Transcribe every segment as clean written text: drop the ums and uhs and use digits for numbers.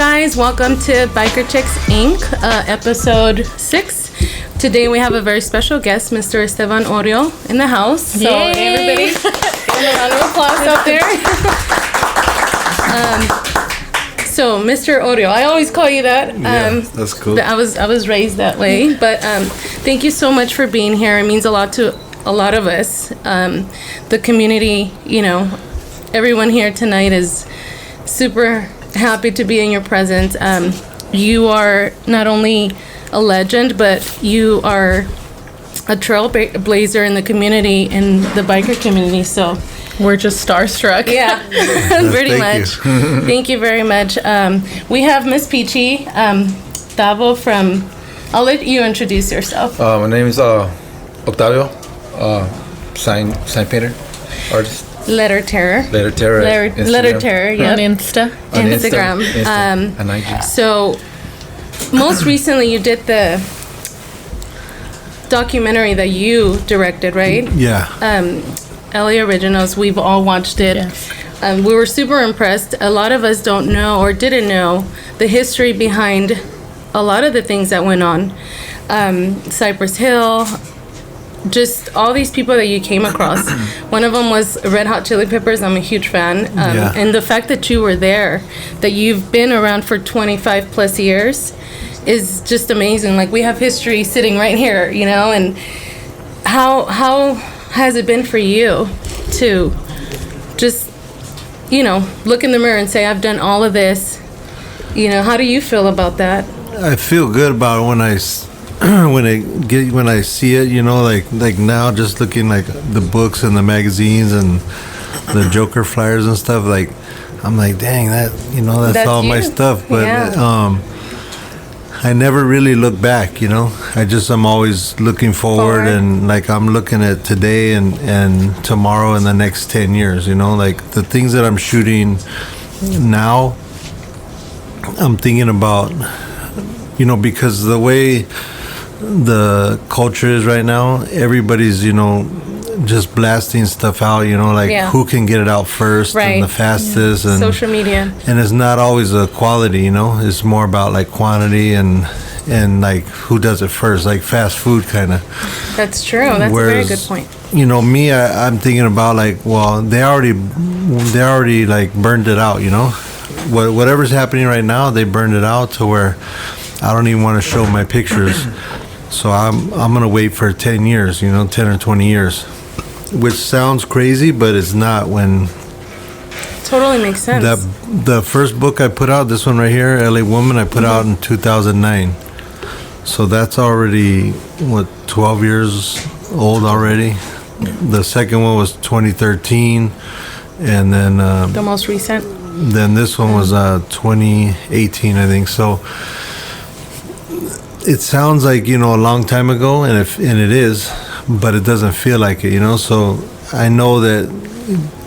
guys? Welcome to Biker Chicks Inc., episode 6. Today we have a very special guest, Mr. Estevan Oriol, in the house. So everybody, give a round of applause up there. So Mr. Oriol, I always call you that. That's cool. I was raised that way. But thank you so much for being here. It means a lot to a lot of us. The community, everyone here tonight is super happy to be in your presence. You are not only a legend, but you are a trailblazer in the community, in the biker community. So we're just starstruck. Yeah, pretty much. Thank you very much. We have Miss Peachy Davo from. I'll let you introduce yourself. My name is Octavio, sign painter, artist. Letter Terror. Letter Terror. Letter Terror. Yeah. On Instagram. And IG. So, most recently, you did the documentary that you directed, right? Yeah. LA Originals. We've all watched it. Yes. We were super impressed. A lot of us don't know or didn't know the history behind a lot of the things that went on. Cypress Hill. Just all these people that you came across. One of them was Red Hot Chili Peppers. I'm a huge fan. And the fact that you were there, that you've been around for 25 plus years, is just amazing. Like, we have history sitting right here, and how has it been for you to just, look in the mirror and say, I've done all of this? How do you feel about that? I feel good about it when I see it, like now, just looking like the books and the magazines and the Joker flyers and stuff. Like, I'm like, dang, that's all my stuff. But I never really look back. I'm always looking forward, and like I'm looking at today and tomorrow and the next 10 years. Like the things that I'm shooting now, I'm thinking about, because the way the culture is right now, everybody's just blasting stuff out, who can get it out first and the fastest, and social media, and it's not always a quality, it's more about like quantity and like who does it first, like fast food kind of. That's true. That's a very good point. Me, I'm thinking about like, well, they already like burned it out, whatever's happening right now, they burned it out to where I don't even want to show my pictures. So I'm gonna wait for 10 years, 10 or 20 years, which sounds crazy, but it's not. When totally makes sense. The first book I put out, this one right here, LA Woman, I put out in 2009. So that's already 12 years old already. The second one was 2013, and then the most recent. Then this one was 2018, I think. So it sounds like a long time ago, and it is, but it doesn't feel like it, so I know that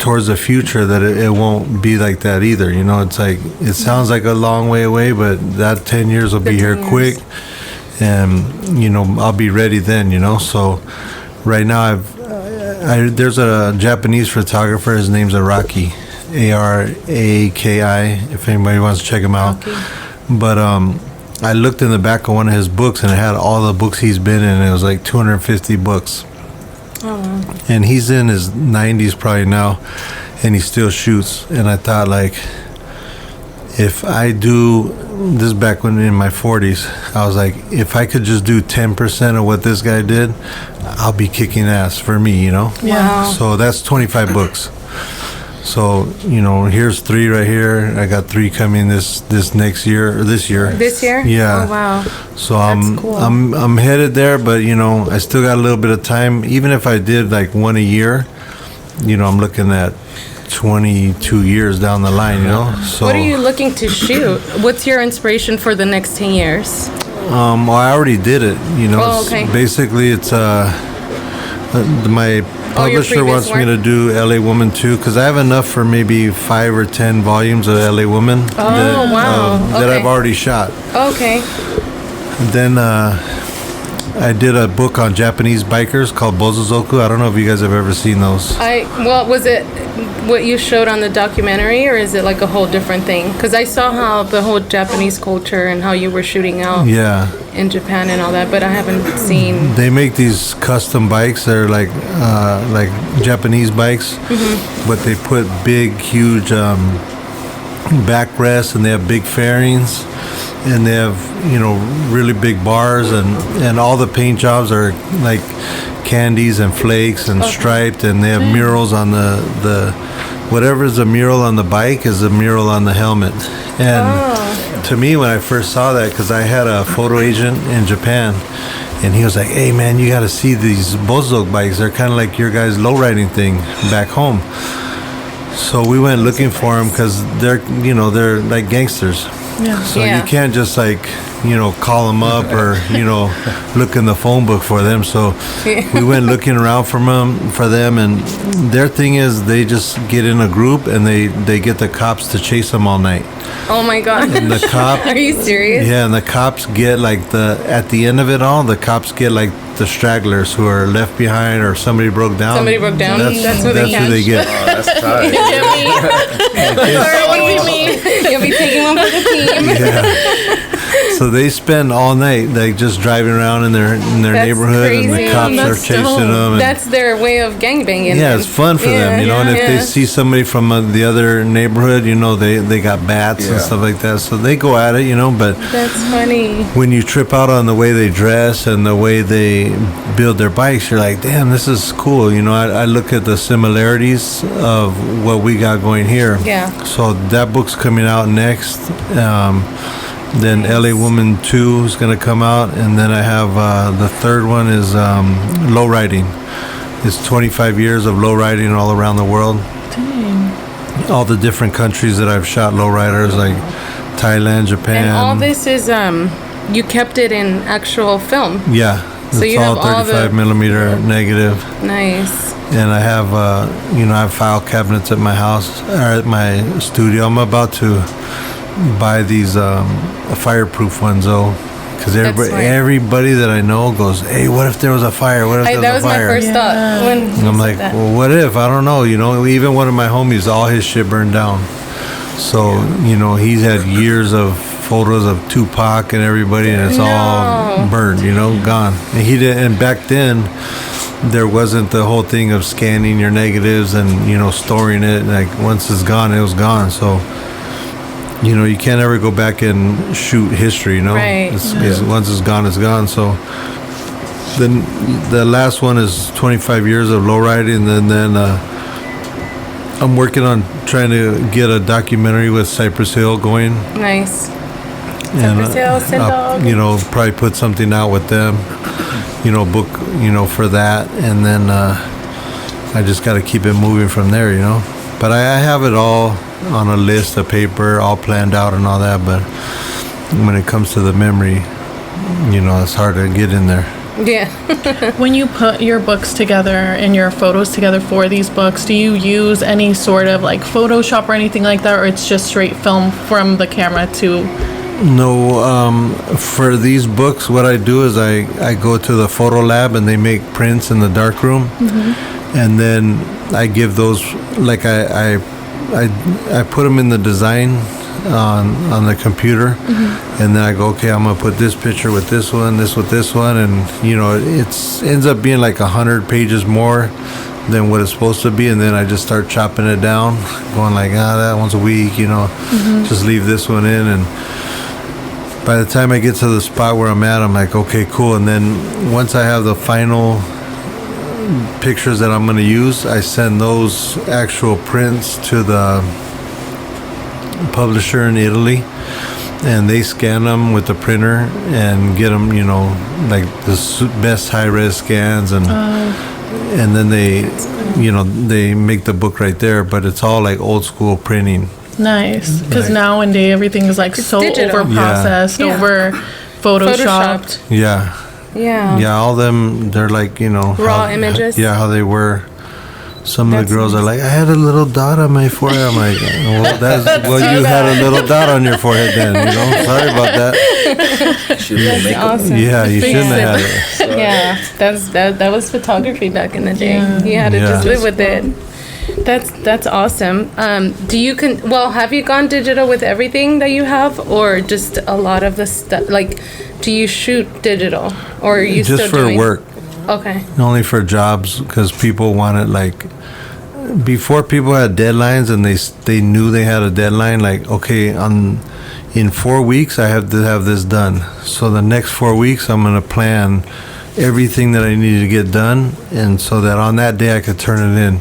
towards the future that it won't be like that either. It's like, it sounds like a long way away, but that 10 years will be here quick, and I'll be ready then. So right now there's a Japanese photographer, his name's Araki, Araki, if anybody wants to check him out. But I looked in the back of one of his books, and it had all the books he's been in, and it was like 250 books. Oh, wow. And he's in his 90s probably now, and he still shoots. And I thought, like, if I do this, back when in my 40s, I was like, if I could just do 10% of what this guy did, I'll be kicking ass for me, Wow. So that's 25 books. So, here's 3 right here. I got 3 coming this next year, or this year. This year? Yeah. Oh, wow. So That's cool. I'm headed there, but I still got a little bit of time. Even if I did like one a year, I'm looking at 22 years down the line, So what are you looking to shoot? What's your inspiration for the next 10 years? Well, I already did it, Oh, okay. Basically, it's my publisher wants me to do LA Woman 2, because I have enough for maybe 5 or 10 volumes of LA Woman that I've already shot. Okay. Then I did a book on Japanese bikers called Bozozoku. I don't know if you guys have ever seen those. Well, was it what you showed on the documentary, or is it like a whole different thing? Because I saw how the whole Japanese culture and how you were shooting out in Japan and all that, but I haven't seen. They make these custom bikes. They're like Japanese bikes, but they put big, huge backrests, and they have big fairings, and they have really big bars, and all the paint jobs are like candies and flakes and striped, and they have murals on the whatever's a mural on the bike is a mural on the helmet. And to me, when I first saw that, because I had a photo agent in Japan, and he was like, "Hey man, you got to see these Bozo bikes. They're kind of like your guys' lowriding thing back home." So we went looking for them because they're like gangsters. Yeah. So you can't just call them up or look in the phone book for them. So we went looking around for them, and their thing is they just get in a group and they get the cops to chase them all night. Oh my God! And the cop. Are you serious? Yeah, and the cops get at the end of it all, the cops get the stragglers who are left behind or somebody broke down. Somebody broke down. That's who they get. Oh, that's tight. That would be me. You'll be taking one for the team. Yeah. So they spend all night just driving around in their neighborhood, crazy. and the cops are chasing them. And that's their way of gangbanging. yeah, it's fun for them, and if they see somebody from the other neighborhood, they got bats and stuff like that, so they go at it, but that's funny. when you trip out on the way they dress and the way they build their bikes, you're like, damn, this is cool. I look at the similarities of what we got going here. Yeah. So that book's coming out next. Then LA Woman 2 is going to come out, and then I have the third one is lowriding. It's 25 years of lowriding all around the world. Dang. All the different countries that I've shot lowriders, like Thailand, Japan. And all this is you kept it in actual film. Yeah. So it's you all have 35 millimeter negative. Nice. And I have I have file cabinets at my house or at my studio. I'm about to buy these fireproof ones though, because everybody that I know goes, "Hey, what if there was a fire? What if there was a fire?" That was my first thought when and I'm like, well, what if? I don't know. Even one of my homies, all his shit burned down. So he's had years of photos of Tupac and everybody, and it's all burned, gone. And he did. And back then, there wasn't the whole thing of scanning your negatives and storing it. Like once it's gone, it was gone. So. You can't ever go back and shoot history, Right. Once it's gone, it's gone. So then the last one is 25 years of lowriding, and then I'm working on trying to get a documentary with Cypress Hill going. Nice. And, Cypress Hill, Sin Dog. Probably put something out with them, book, for that, and then I just got to keep it moving from there, But I have it all on a list of paper, all planned out and all that, but when it comes to the memory, it's hard to get in there. Yeah. When you put your books together and your photos together for these books, do you use any sort of Photoshop or anything like that, or it's just straight film from the camera to? No, for these books, what I do is I go to the photo lab and they make prints in the darkroom, and then I give those I put them in the design on the computer, and then I go, okay, I'm gonna put this picture with this one, this with this one, and it ends up being 100 pages more than what it's supposed to be, and then I just start chopping it down, going that one's weak, just leave this one in, and by the time I get to the spot where I'm at, I'm like, okay, cool, and then once I have the final pictures that I'm going to use, I send those actual prints to the publisher in Italy, and they scan them with the printer and get them, the best high-res scans, and then they make the book right there, but it's all old school printing. Nice, because nowadays everything is so digital. over processed, over photoshopped. Yeah, all them, they're raw images. How they were some of That's the girls nice. are like, I had a little dot on my forehead. I'm like, well, you had a little dot on your forehead then, you know? Sorry about that. Shooting makeup. Awesome. Yeah, you shouldn't have had it. Yeah, that was photography back in the day. Yeah. You had to just Yeah. live with it. That's awesome. Have you gone digital with everything that you have, or just a lot of the stuff? Like, do you shoot digital, or are you Just still for doing? work. Okay. Only for jobs, because people wanted, like, before people had deadlines and they knew they had a deadline, like, okay, in 4 weeks I have to have this done. So the next 4 weeks I'm going to plan everything that I need to get done, and so that on that day I could turn it in.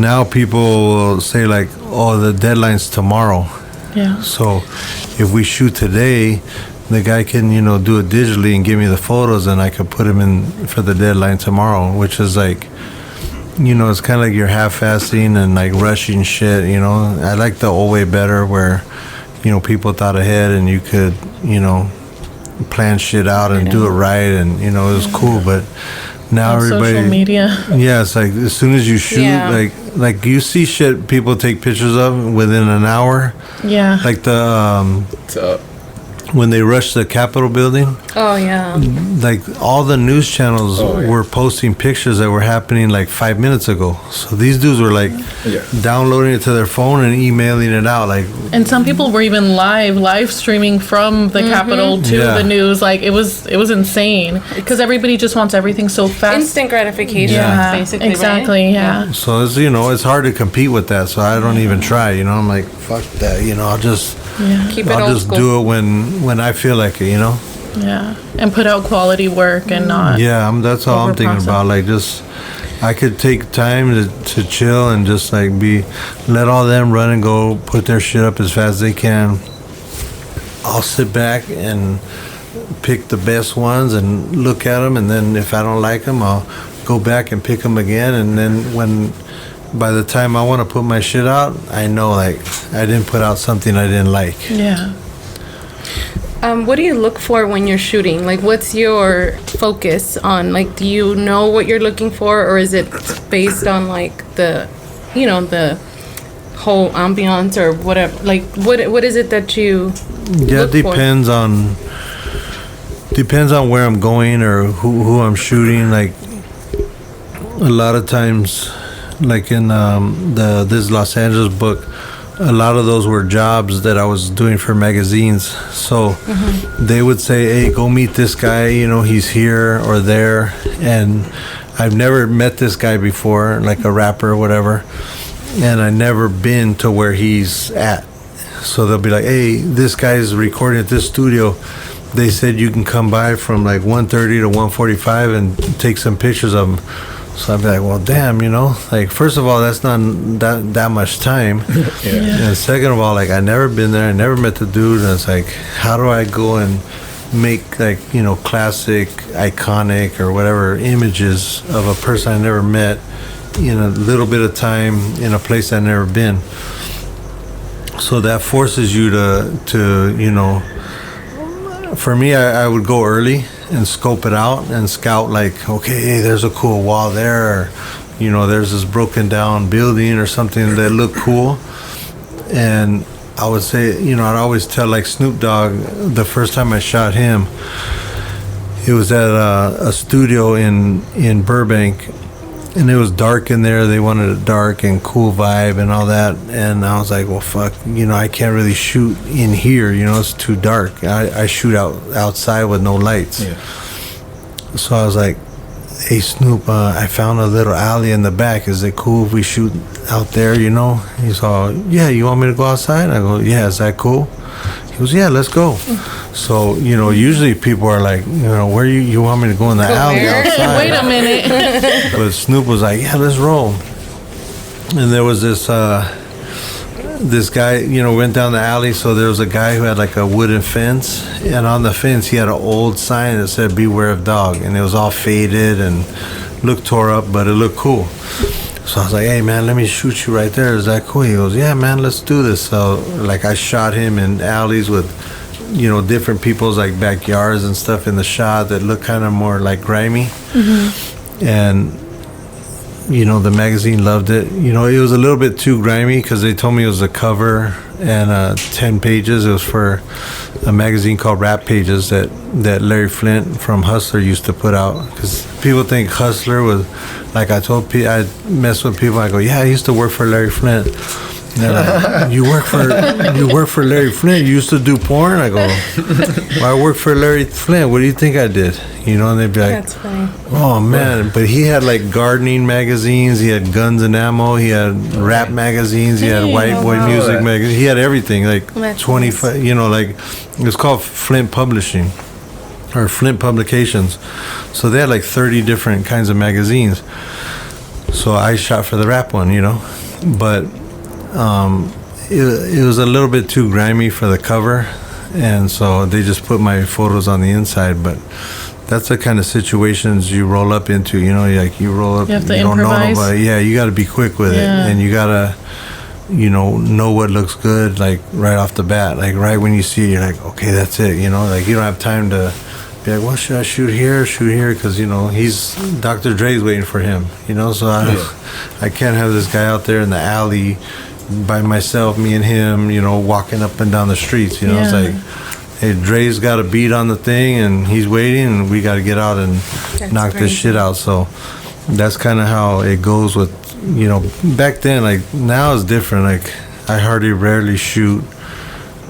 Now people will say, like, oh, the deadline's tomorrow. Yeah. So if we shoot today, the guy can, do it digitally and give me the photos, and I could put them in for the deadline tomorrow, which is like, it's kind of like you're half-assing and like rushing shit, I like the old way better, where, people thought ahead and you could, plan shit out and do it right, and, it was cool. But now On everybody, social media. yeah, it's like as soon as you shoot, Yeah. like you see shit people take pictures of within an hour, Yeah. like So, when they rushed the Capitol building. Oh yeah. Like all the news channels Oh, yeah. were posting pictures that were happening like 5 minutes ago. So these dudes were like Yeah. downloading it to their phone and emailing it out. Like, And some people were even live streaming from the Capitol to Yeah. the news. Like it was insane because everybody just wants everything so fast. Instant gratification, Yeah, basically. exactly. Right? Yeah. so it's, it's hard to compete with that. So I don't even try, I'm like, fuck that, I'll just, Keep it I'll old just school. do it when I feel like it, Yeah, and put out quality work and not. Yeah, that's all I'm thinking Overprocess. about. Like, just I could take time to chill and just like let all them run and go put their shit up as fast as they can. I'll sit back and pick the best ones and look at them, and then if I don't like them, I'll go back and pick them again. And then by the time I want to put my shit out, I know like I didn't put out something I didn't like. Yeah. What do you look for when you're shooting? Like, what's your focus on? Like, do you know what you're looking for, or is it based on like the whole ambiance or whatever? Like, what is it that you? Yeah, look it for? depends on where I'm going or who I'm shooting. Like a lot of times, like in this Los Angeles book, a lot of those were jobs that I was doing for magazines. So they would say, hey, go meet this guy, he's here or there. And I've never met this guy before, like a rapper or whatever. And I never been to where he's at. So they'll be like, hey, this guy's recording at this studio. They said you can come by from like 1:30 to 1:45 and take some pictures of him. So I'd be like, well, damn, like, first of all, that's not that much time. yeah. And second of all, like, I never been there. I never met the dude. And it's like, how do I go and make, like, classic, iconic or whatever images of a person I never met in a little bit of time in a place I've never been? So that forces you to for me, I would go early and scope it out and scout, like, okay, hey, there's a cool wall there, or, there's this broken down building or something that looked cool. And I would say, I'd always tell, like, Snoop Dogg, the first time I shot him, it was at a studio in Burbank, and it was dark in there. They wanted a dark and cool vibe and all that. And I was like, well, fuck, I can't really shoot in here. It's too dark. I shoot outside with no lights. Yeah. So I was like, hey, Snoop, I found a little alley in the back. Is it cool if we shoot out there, He's all, yeah, you want me to go outside? I go, yeah, is that cool? He goes, yeah, let's go. So, usually people are like, where you want me to go in the alley where? outside? Wait a minute. But Snoop was like, yeah, let's roll. And there was this guy, went down the alley. So there was a guy who had like a wooden fence. And on the fence, he had an old sign that said, beware of dog. And it was all faded and looked tore up, but it looked cool. So I was like, hey, man, let me shoot you right there. Is that cool? He goes, yeah, man, let's do this. So, like, I shot him in alleys with, different people's, like, backyards and stuff in the shot that looked kind of more, like, grimy. And the magazine loved it. It was a little bit too grimy because they told me it was a cover and 10 pages. It was for a magazine called Rap Pages that Larry Flint from Hustler used to put out. Because people think Hustler was, like I told people, I mess with people, I go, yeah, I used to work for Larry Flint. And they're like, you work for Larry Flint? You used to do porn? I go, well, I work for Larry Flint. What do you think I did? And they'd be like, That's funny. oh man. But he had like gardening magazines, he had guns and ammo, he had rap magazines, he had white boy music magazines, he had everything, like That's 25, like it's called Flint Publishing or Flint Publications. So they had like 30 different kinds of magazines. So I shot for the rap one, but it was a little bit too grimy for the cover, and so they just put my photos on the inside. But that's the kind of situations you roll up into, like you roll up, you have to don't improvise. know nobody. Yeah, you got to be quick with it, and you got to know what looks good, like right off the bat. Like right when you see it, you're like, okay, that's it. Like you don't have time to be like, well, should I shoot here, because he's Dr. Dre's waiting for him. So I can't have this guy out there in the alley by myself, me and him, walking up and down the streets. It's like, hey, Dre's got a beat on the thing and he's waiting, and we got to get out and knock this shit out. So that's kind of how it goes with, back then. Like now it's different. Like I rarely shoot,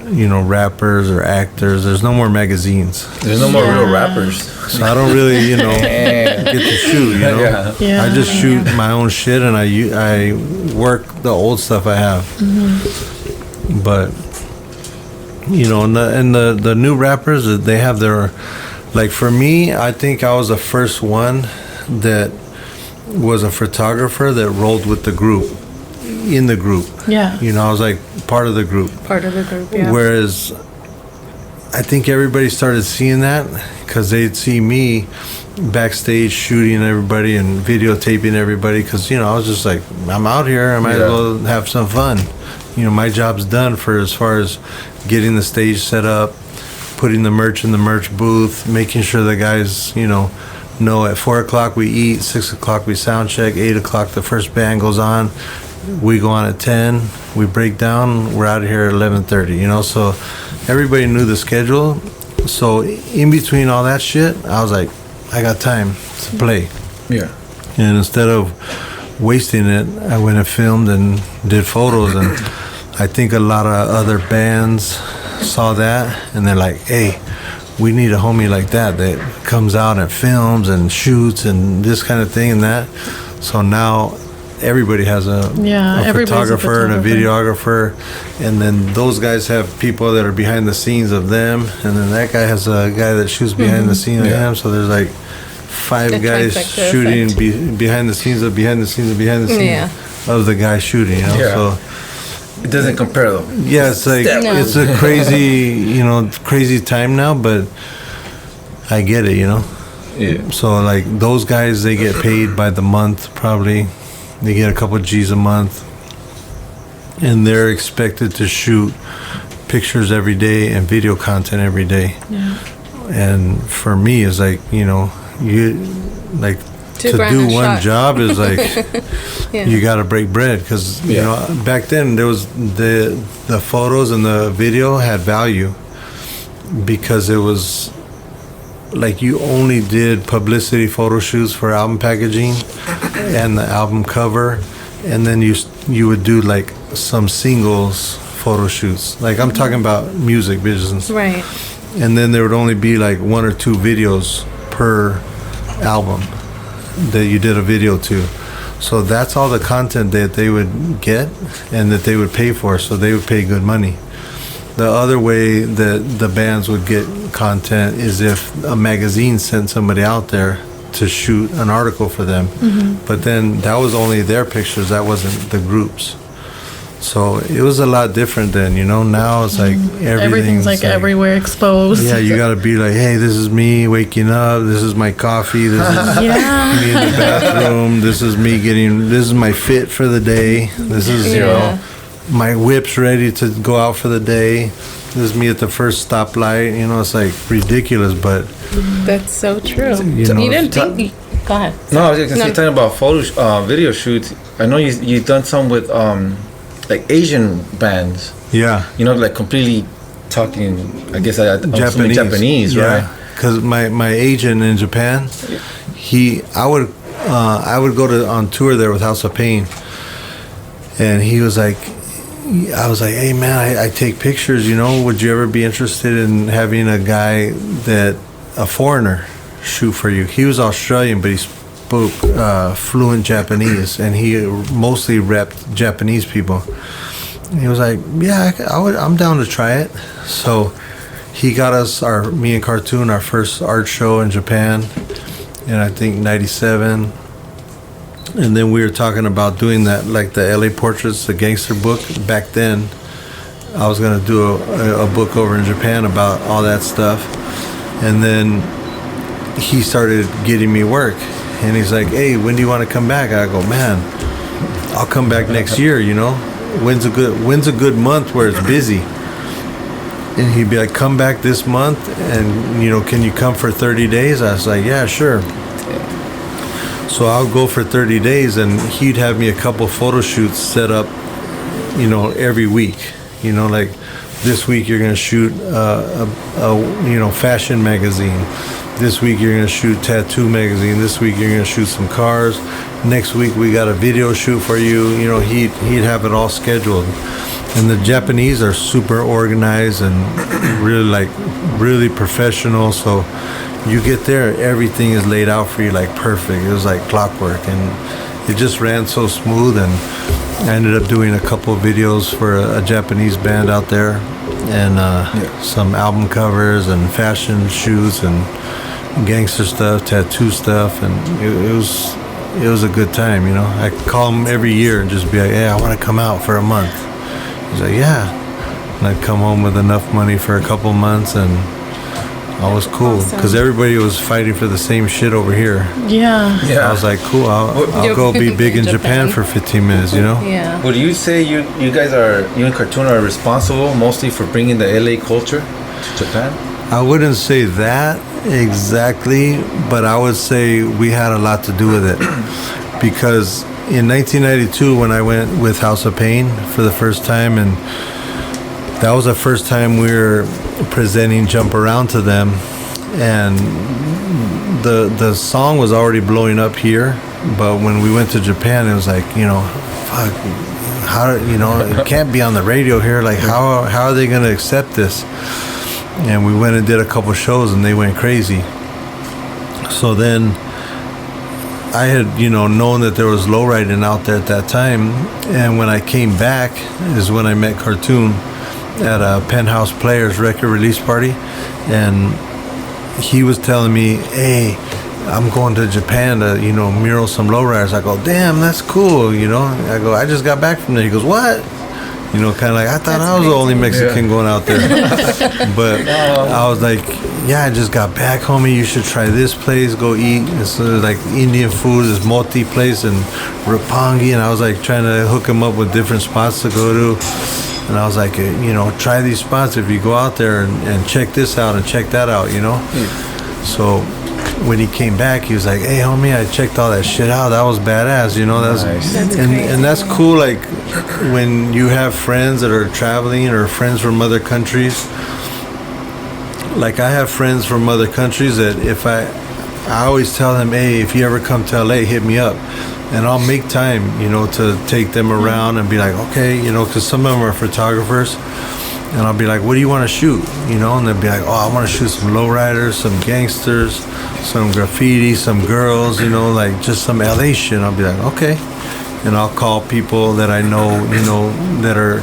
rappers or actors. There's no more magazines. There's no more real rappers. So I don't really, get to shoot, Yeah. I just shoot my own shit, and I work the old stuff I have. Mm-hmm. But, and the new rappers, they have their, like for me, I think I was the first one that was a photographer that rolled with the group, in the group. Yeah. I was like part of the group. Yeah. Whereas I think everybody started seeing that because they'd see me backstage shooting everybody and videotaping everybody, because I was just like, I'm out here, I might as well have some fun. My job's done for as far as getting the stage set up, putting the merch in the merch booth, making sure the guys know at 4 o'clock we eat, 6 o'clock we sound check, 8 o'clock the first band goes on, we go on at 10, we break down, we're out of here at 11:30. So everybody knew the schedule. So in between all that shit, I was like, I got time to play. Yeah. And instead of wasting it, I went and filmed and did photos. And I think a lot of other bands saw that, and they're like, hey, we need a homie like that comes out and films and shoots and this kind of thing and that. So now everybody has a photographer and a videographer, and then those guys have people that are behind the scenes of them, and then that guy has a guy that shoots behind the scenes of him. So there's like 5 guys shooting behind the scenes of behind the scenes of behind the scenes of the guy shooting. So it doesn't compare though. Yeah, it's like it's a crazy, crazy time now, but I get it, Yeah. So like those guys, they get paid by the month probably. They get a couple G's a month, and they're expected to shoot pictures every day and video content every day. Yeah. And for me, it's like, you like to do one job is like you got to break bread, because back then there was the photos and the video had value, because it was like you only did publicity photo shoots for album packaging and the album cover, and then you would do like some singles photo shoots. Like I'm talking about music business. Right. And then there would only be like 1 or 2 videos per album that you did a video to. So that's all the content that they would get and that they would pay for. So they would pay good money. The other way that the bands would get content is if a magazine sent somebody out there to shoot an article for them. Mm-hmm. But then that was only their pictures, that wasn't the group's. So it was a lot different then, Now it's like everything's like everywhere exposed. Yeah, you got to be like, hey, this is me waking up, this is my coffee, this is me in the bathroom, this is my fit for the day, this is, my whip's ready to go out for the day. This is me at the first stoplight. It's like ridiculous, but that's so true. You didn't think Go ahead. No, I was just gonna say, No. talking about video shoots. I know you've done some with like Asian bands. Yeah. You know, like completely talking. I guess I'm assuming Japanese, right? Because my agent in Japan, I would go on tour there with House of Pain, and he was like, I was like, hey man, I take pictures. You know, would you ever be interested in having a guy a foreigner shoot for you? He was Australian, but he spoke fluent Japanese, and he mostly repped Japanese people. And he was like, yeah, I'm down to try it. So he got us, me and Cartoon, our first art show in Japan in, I think, 97. And then we were talking about doing that, like the LA Portraits, the gangster book. Back then, I was going to do a book over in Japan about all that stuff. And then he started getting me work. And he's like, hey, when do you want to come back? I go, man, I'll come back next year, you know? When's a good month where it's busy? And he'd be like, come back this month, and, you know, can you come for 30 days? I was like, yeah, sure. So I'll go for 30 days, and he'd have me a couple photo shoots set up, you know, every week. You know, like this week you're going to shoot a fashion magazine. This week you're going to shoot tattoo magazine. This week you're going to shoot some cars. Next week we got a video shoot for you. You know, he'd have it all scheduled. And the Japanese are super organized and really professional. So you get there, everything is laid out for you like perfect. It was like clockwork, and it just ran so smooth. And I ended up doing a couple of videos for a Japanese band out there, and some album covers and fashion shoots and gangster stuff, tattoo stuff, and it was a good time, you know. I call him every year and just be like, hey, I want to come out for a month. He's like, yeah. And I'd come home with enough money for a couple months, and I was cool because everybody was fighting for the same shit over here. Yeah. Yeah. I was like, cool, I'll go be big in Japan for 15 minutes, you know? Yeah. Would you say you and Cartoon are responsible mostly for bringing the LA culture to Japan? I wouldn't say that exactly, but I would say we had a lot to do with it. Because in 1992, when I went with House of Pain for the first time, and that was the first time we were presenting Jump Around to them, and the song was already blowing up here, but when we went to Japan, it was like, you know, fuck, how, you know, it can't be on the radio here, like how are they going to accept this? And we went and did a couple shows, and they went crazy. So then I had, you know, known that there was lowriding out there at that time, and when I came back is when I met Cartoon at a Penthouse Players record release party, and he was telling me, hey, I'm going to Japan to, you know, mural some lowriders. I go, damn, that's cool, you know. I go, I just got back from there. He goes, what? You know, kind of like, I thought I was the only Mexican going out there. But I was like, yeah, I just got back, homie. You should try this place. Go eat. It's like Indian food, this moti place in Roppongi. And I was like trying to hook him up with different spots to go to. And I was like, you know, try these spots if you go out there and check this out and check that out, you know. So when he came back, he was like, hey, homie, I checked all that shit out. That was badass, you know. That's and that's cool, like, when you have friends that are traveling or friends from other countries. Like, I have friends from other countries that if I always tell them, hey, if you ever come to LA, hit me up. And I'll make time, you know, to take them around and be like, okay, you know, because some of them are photographers. And I'll be like, what do you want to shoot? You know, and they'll be like, oh, I want to shoot some lowriders, some gangsters, some graffiti, some girls, you know, like just some LA shit. I'll be like, okay. And I'll call people that I know, you know, that are,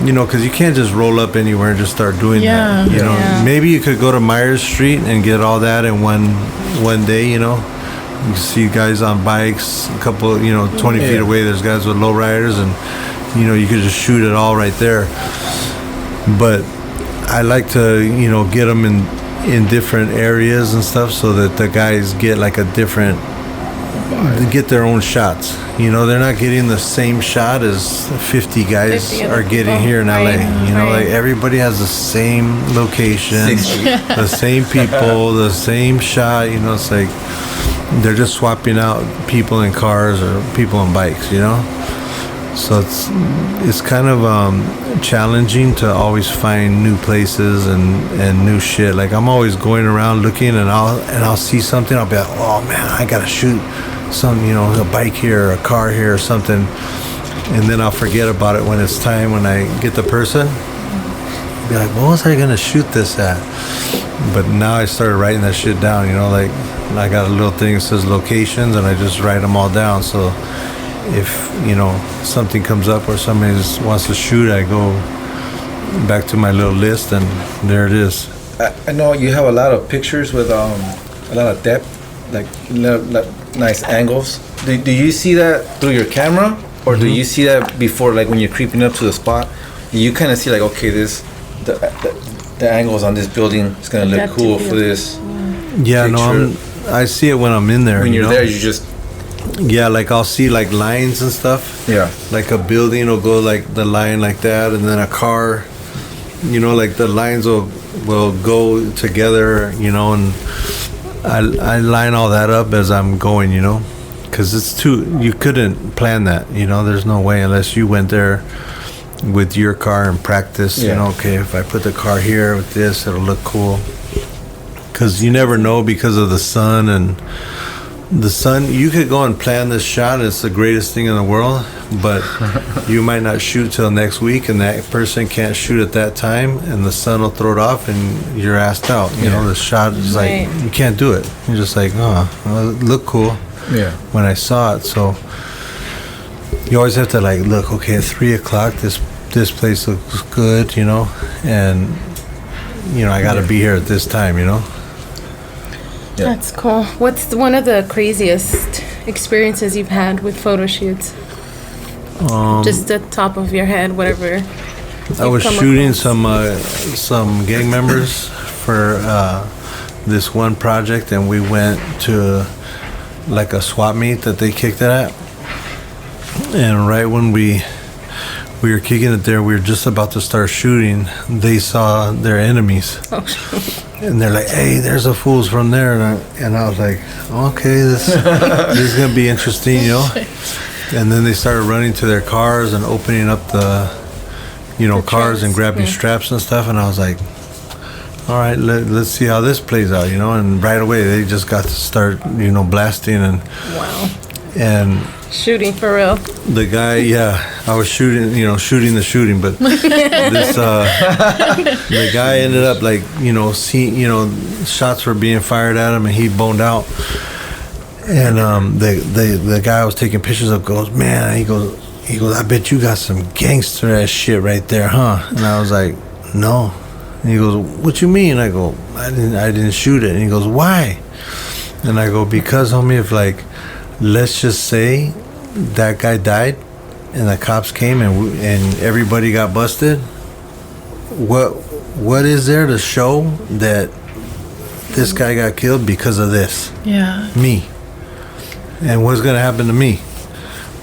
you know, because you can't just roll up anywhere and just start doing that. You know, maybe you could go to Myers Street and get all that in one day, you know. You see guys on bikes, a couple, you know, 20 feet away, there's guys with lowriders, and, you know, you could just shoot it all right there. But I like to, you know, get them in different areas and stuff so that the guys get like a different, get their own shots. You know, they're not getting the same shot as 50 guys 50 are getting here in LA. You know, like everybody has the same location, the same people, the same shot. You know, it's like, they're just swapping out people in cars or people on bikes, you know. So it's kind of challenging to always find new places and new shit. Like I'm always going around looking, and I'll see something. I'll be like, oh man, I gotta shoot some, you know, a bike here, or a car here, or something. And then I'll forget about it when it's time, when I get the person. Be like, what was I gonna shoot this at? But now I started writing that shit down, you know, like I got a little thing that says locations, and I just write them all down. So if, you know, something comes up or somebody just wants to shoot, I go back to my little list, and there it is. I know you have a lot of pictures with a lot of depth, like nice angles. Do you see that through your camera, or do you see that before, like when you're creeping up to the spot? You kind of see like, okay, the angles on this building is gonna look cool for this. Yeah, no, I see it when I'm in there. When you're know? there, you just like I'll see like lines and stuff. Yeah. Like a building will go like the line like that, and then a car, you know, like the lines will go together, you know, and I line all that up as I'm going, you know, because you couldn't plan that, you know. There's no way unless you went there with your car and practice, you know, okay, if I put the car here with this, it'll look cool. Because you never know, because of the sun, and the sun, you could go and plan this shot, it's the greatest thing in the world, but you might not shoot till next week, and that person can't shoot at that time, and the sun will throw it off, and you're asked out. You know, the shot is like, you can't do it. You're just like, oh, well, it looked cool when I saw it. So you always have to like look, okay, at 3 o'clock, this place looks good, you know, and you know, I got to be here at this time, you know. Yeah. That's cool. What's one of the craziest experiences you've had with photo shoots? Just the top of your head, whatever. I was shooting some gang members for this one project, and we went to like a swap meet that they kicked it at. And right when we were kicking it there, we were just about to start shooting, they saw their enemies. And they're like, hey, there's a fools from there. And I was like, okay, this is going to be interesting, you know. And then they started running to their cars and opening up the cars and grabbing straps and stuff. And I was like, all right, let's see how this plays out, you know. And right away, they just got to start, you know, blasting. And wow. And shooting for real. The guy, I was shooting the shooting, but this the guy ended up like, you know, shots were being fired at him, and he boned out. And the guy I was taking pictures of goes, man, he goes, I bet you got some gangster ass shit right there, huh? And I was like, no. And he goes, what you mean? I go, I didn't shoot it. And he goes, why? And I go, because, homie, if like, let's just say that guy died and the cops came and everybody got busted, what is there to show that this guy got killed because of this? Yeah. Me. And what's gonna happen to me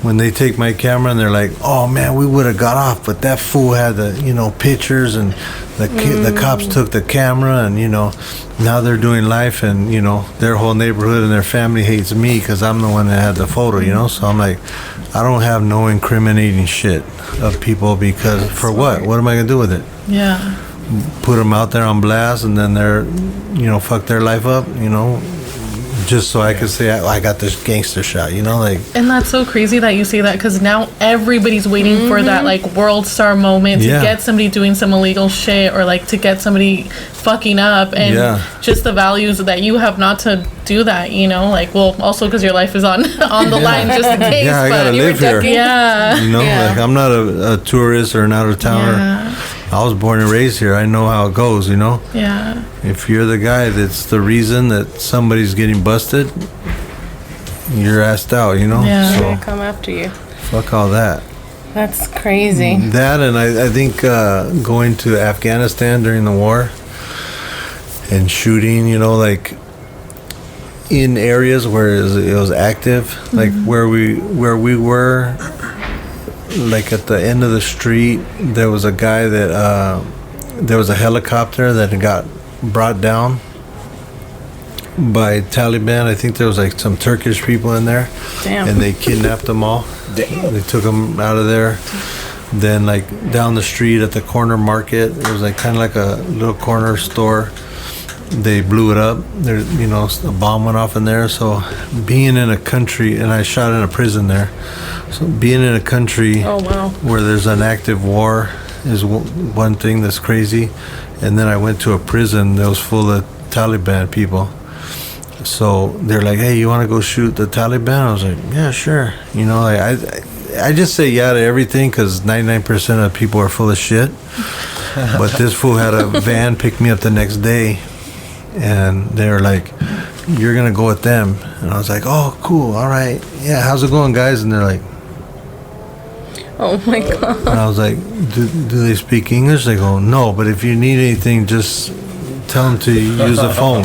when they take my camera and they're like, oh man, we would have got off, but that fool had the, you know, pictures, and the cops took the camera, and you know, now they're doing life, and you know, their whole neighborhood and their family hates me because I'm the one that had the photo, you know. So I'm like, I don't have no incriminating shit of people, because for what am I gonna do with it? Yeah. Put them out there on blast, and then they're, you know, fuck their life up, you know, just so I could say I got this gangster shot, you know, like. And that's so crazy that you say that, because now everybody's waiting for that like world star moment to get somebody doing some illegal shit, or like to get somebody fucking up, and just the values that you have not to do that, you know, like, well, also because your life is on the line just in case. I gotta live here. You know, like I'm not a tourist or an out of towner. I was born and raised here. I know how it goes, you know? Yeah. If you're the guy that's the reason that somebody's getting busted, you're asked out, you know? Yeah, so they come after you. Fuck all that. That's crazy. That, and I think going to Afghanistan during the war and shooting, you know, like in areas where it was active, like where we were, like at the end of the street, there was a guy that there was a helicopter that got brought down, by Taliban. I think there was like some Turkish people in there. Damn. And they kidnapped them all. Damn. They took them out of there. Then like down the street at the corner market, it was like kind of like a little corner store. They blew it up. There, you know, a bomb went off in there. So being in a country, and I shot in a prison there. So being in a country Oh, wow. where there's an active war is one thing that's crazy. And then I went to a prison that was full of Taliban people. So they're like, hey, you want to go shoot the Taliban? I was like, yeah, sure. You know, like I just say yeah to everything because 99% of people are full of shit. But this fool had a van pick me up the next day, and they were like, you're going to go with them. And I was like, oh, cool, all right. Yeah, how's it going, guys? And they're like, Oh my God. and I was like, do they speak English? They go, no, but if you need anything, just tell them to use the phone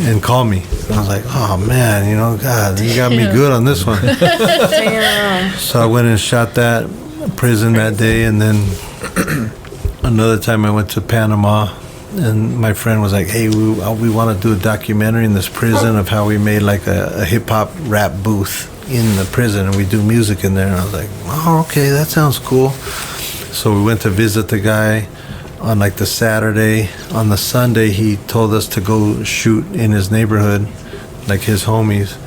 and call me. And I was like, oh man, you know, God, you got me good on this one. Damn. So I went and shot that prison that day, and then another time I went to Panama, and my friend was like, hey, we want to do a documentary in this prison of how we made like a hip-hop rap booth in the prison, and we do music in there. And I was like, oh, okay, that sounds cool. So we went to visit the guy on like the Saturday. On the Sunday, he told us to go shoot in his neighborhood, like his homies.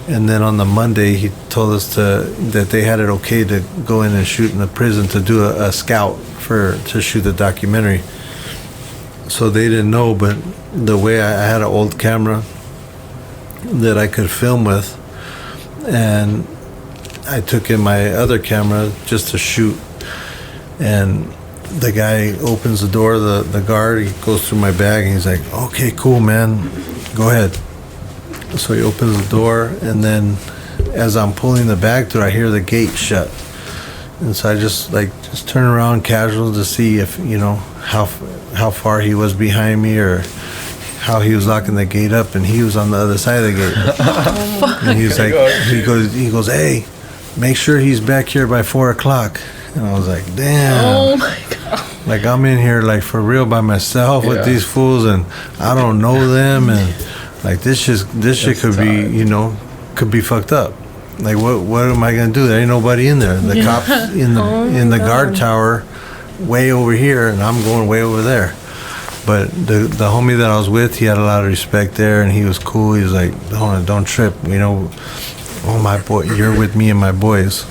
And then on the Monday, he told us that they had it okay to go in and shoot in the prison to do a scout to shoot the documentary. So they didn't know, but the way I had an old camera that I could film with, and I took in my other camera just to shoot. And the guy opens the door, the guard, he goes through my bag, and he's like, okay, cool, man, go ahead. So he opens the door, and then as I'm pulling the bag through, I hear the gate shut. And so I just turn around casual to see if, you know, how far he was behind me or how he was locking the gate up, and he was on the other side of the gate. And he's like, he goes, hey, make sure he's back here by 4 o'clock. And I was like, damn. Oh my God. Like, I'm in here like for real by myself with these fools, and I don't know them, and like this shit could be, you know, could be fucked up. Like, what am I gonna do? There ain't nobody in there. The cops in the guard tower way over here, and I'm going way over there. But the homie that I was with, he had a lot of respect there, and he was cool. He was like, don't trip, you know. Oh, my boy, you're with me and my boys.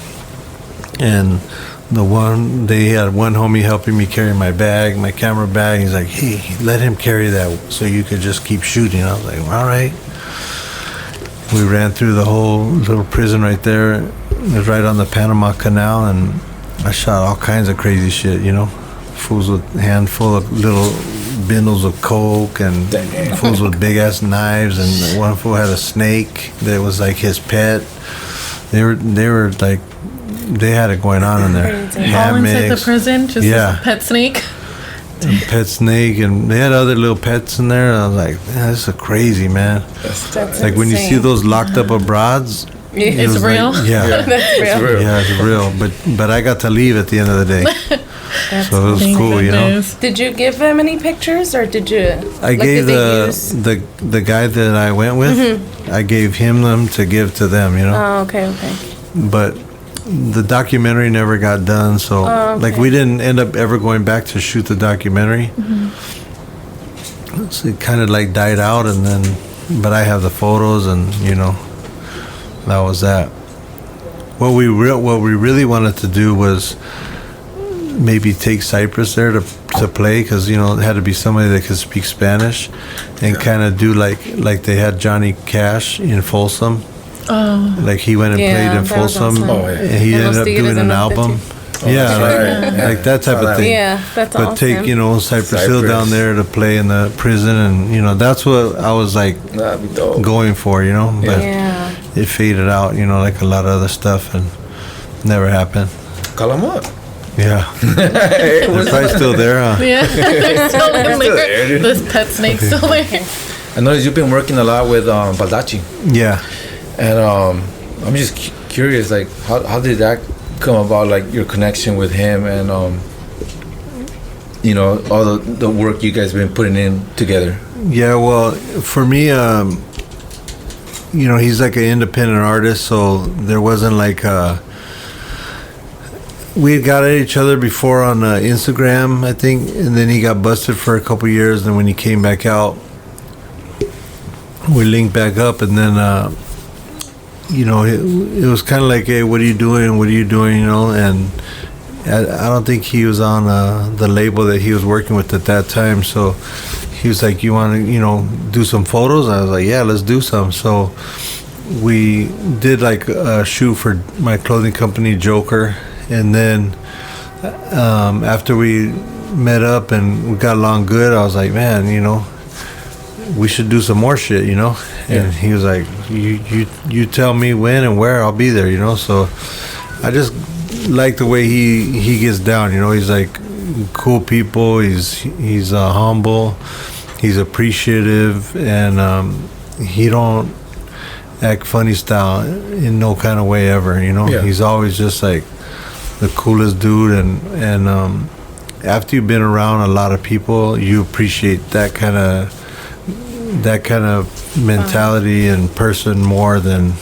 And they had one homie helping me carry my bag, my camera bag. He's like, hey, let him carry that so you could just keep shooting. I was like, all right. We ran through the whole little prison right there. It was right on the Panama Canal, and I shot all kinds of crazy shit, you know. Fools with a handful of little bindles of coke, and fools with big ass knives, and one fool had a snake that was like his pet. They were like, they had it going on in there. All inside the prison, just a pet snake. A pet snake, and they had other little pets in there. And I was like, man, this is crazy, man. That's like when you see those locked up abroads. It's real. Like, yeah, That's real. Yeah, it's real. But I got to leave at the end of the day. So it was cool, you know. Did you give them any pictures, or did you? I gave the guy that I went with. I gave him them to give to them, you know. Oh, okay. But the documentary never got done, so like we didn't end up ever going back to shoot the documentary. So it kind of like died out, and then, but I have the photos, and you know, that was that. What we really wanted to do was maybe take Cypress there to play, because you know it had to be somebody that could speak Spanish, and kind of do like they had Johnny Cash in Folsom. Oh. Like he went and played in Folsom, awesome. And he ended up doing an album. Like that type of thing. Yeah, that's awesome. But take, you know, Cypress Hill down there to play in the prison, and you know that's what I was like going for, you know. But it faded out, you know, like a lot of other stuff, and never happened. Call him up. Yeah. They're probably still there, huh? Yeah. Still in there. This pet snake still there. I noticed you've been working a lot with Baldacci. Yeah. And I'm just curious, like, how did that come about, like, your connection with him, and, you know, all the work you guys been putting in together? Yeah, well, for me, he's like an independent artist, so there wasn't like we had got at each other before on Instagram, I think, and then he got busted for a couple years. And when he came back out, we linked back up, and then it was kind of like, hey, what are you doing? What are you doing? And I don't think he was on the label that he was working with at that time, so he was like, you want to do some photos? I was like, yeah, let's do some. So we did like a shoot for my clothing company, Joker. And then after we met up and we got along good, I was like, man, we should do some more shit, And he was like, you tell me when and where, I'll be there, So I just like the way he gets down, He's like cool people. He's humble. He's appreciative, and he don't act funny style in no kind of way ever, He's always just like the coolest dude, and after you've been around a lot of people, you appreciate that kind of mentality and person more than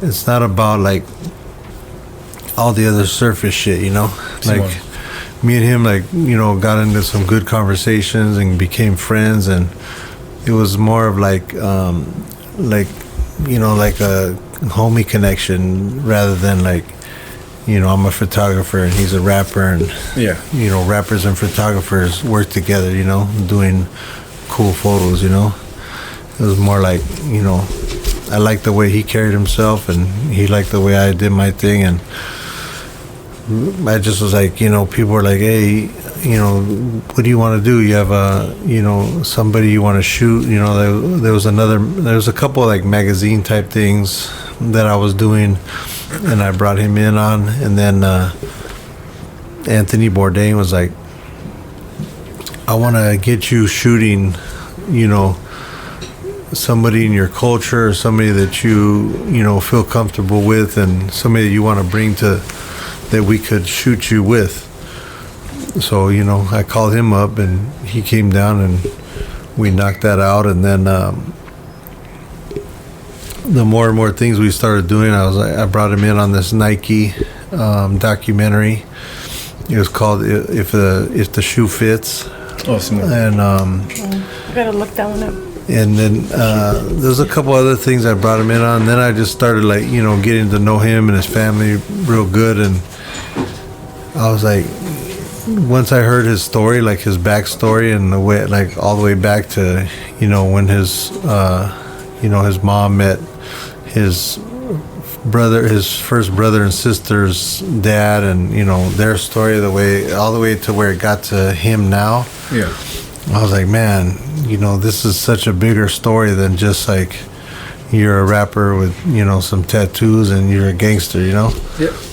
it's not about like all the other surface shit, like me and him, like, got into some good conversations and became friends, and it was more of like like a homie connection rather than like, I'm a photographer and he's a rapper, and rappers and photographers work together, doing cool photos, It was more like, I liked the way he carried himself, and he liked the way I did my thing, and I just was like, people were like, hey, what do you want to do? You have somebody you want to shoot? There was a couple of like magazine type things that I was doing, and I brought him in on, and then Anthony Bourdain was like, I want to get you shooting, somebody in your culture, or somebody that you feel comfortable with, and somebody that you want to bring that we could shoot you with. So I called him up, and he came down, and we knocked that out. And then the more and more things we started doing, I brought him in on this Nike documentary. It was called "If the Shoe Fits." Awesome. And I gotta look that one up. And then there's a couple other things I brought him in on. And then I just started like getting to know him and his family real good, and I was like, once I heard his story, like his backstory, and the way, like all the way back to when his his mom met his first brother and sister's dad, and their story, all the way to where it got to him now. Yeah, I was like, man, this is such a bigger story than just like you're a rapper with some tattoos and you're a gangster. Yeah,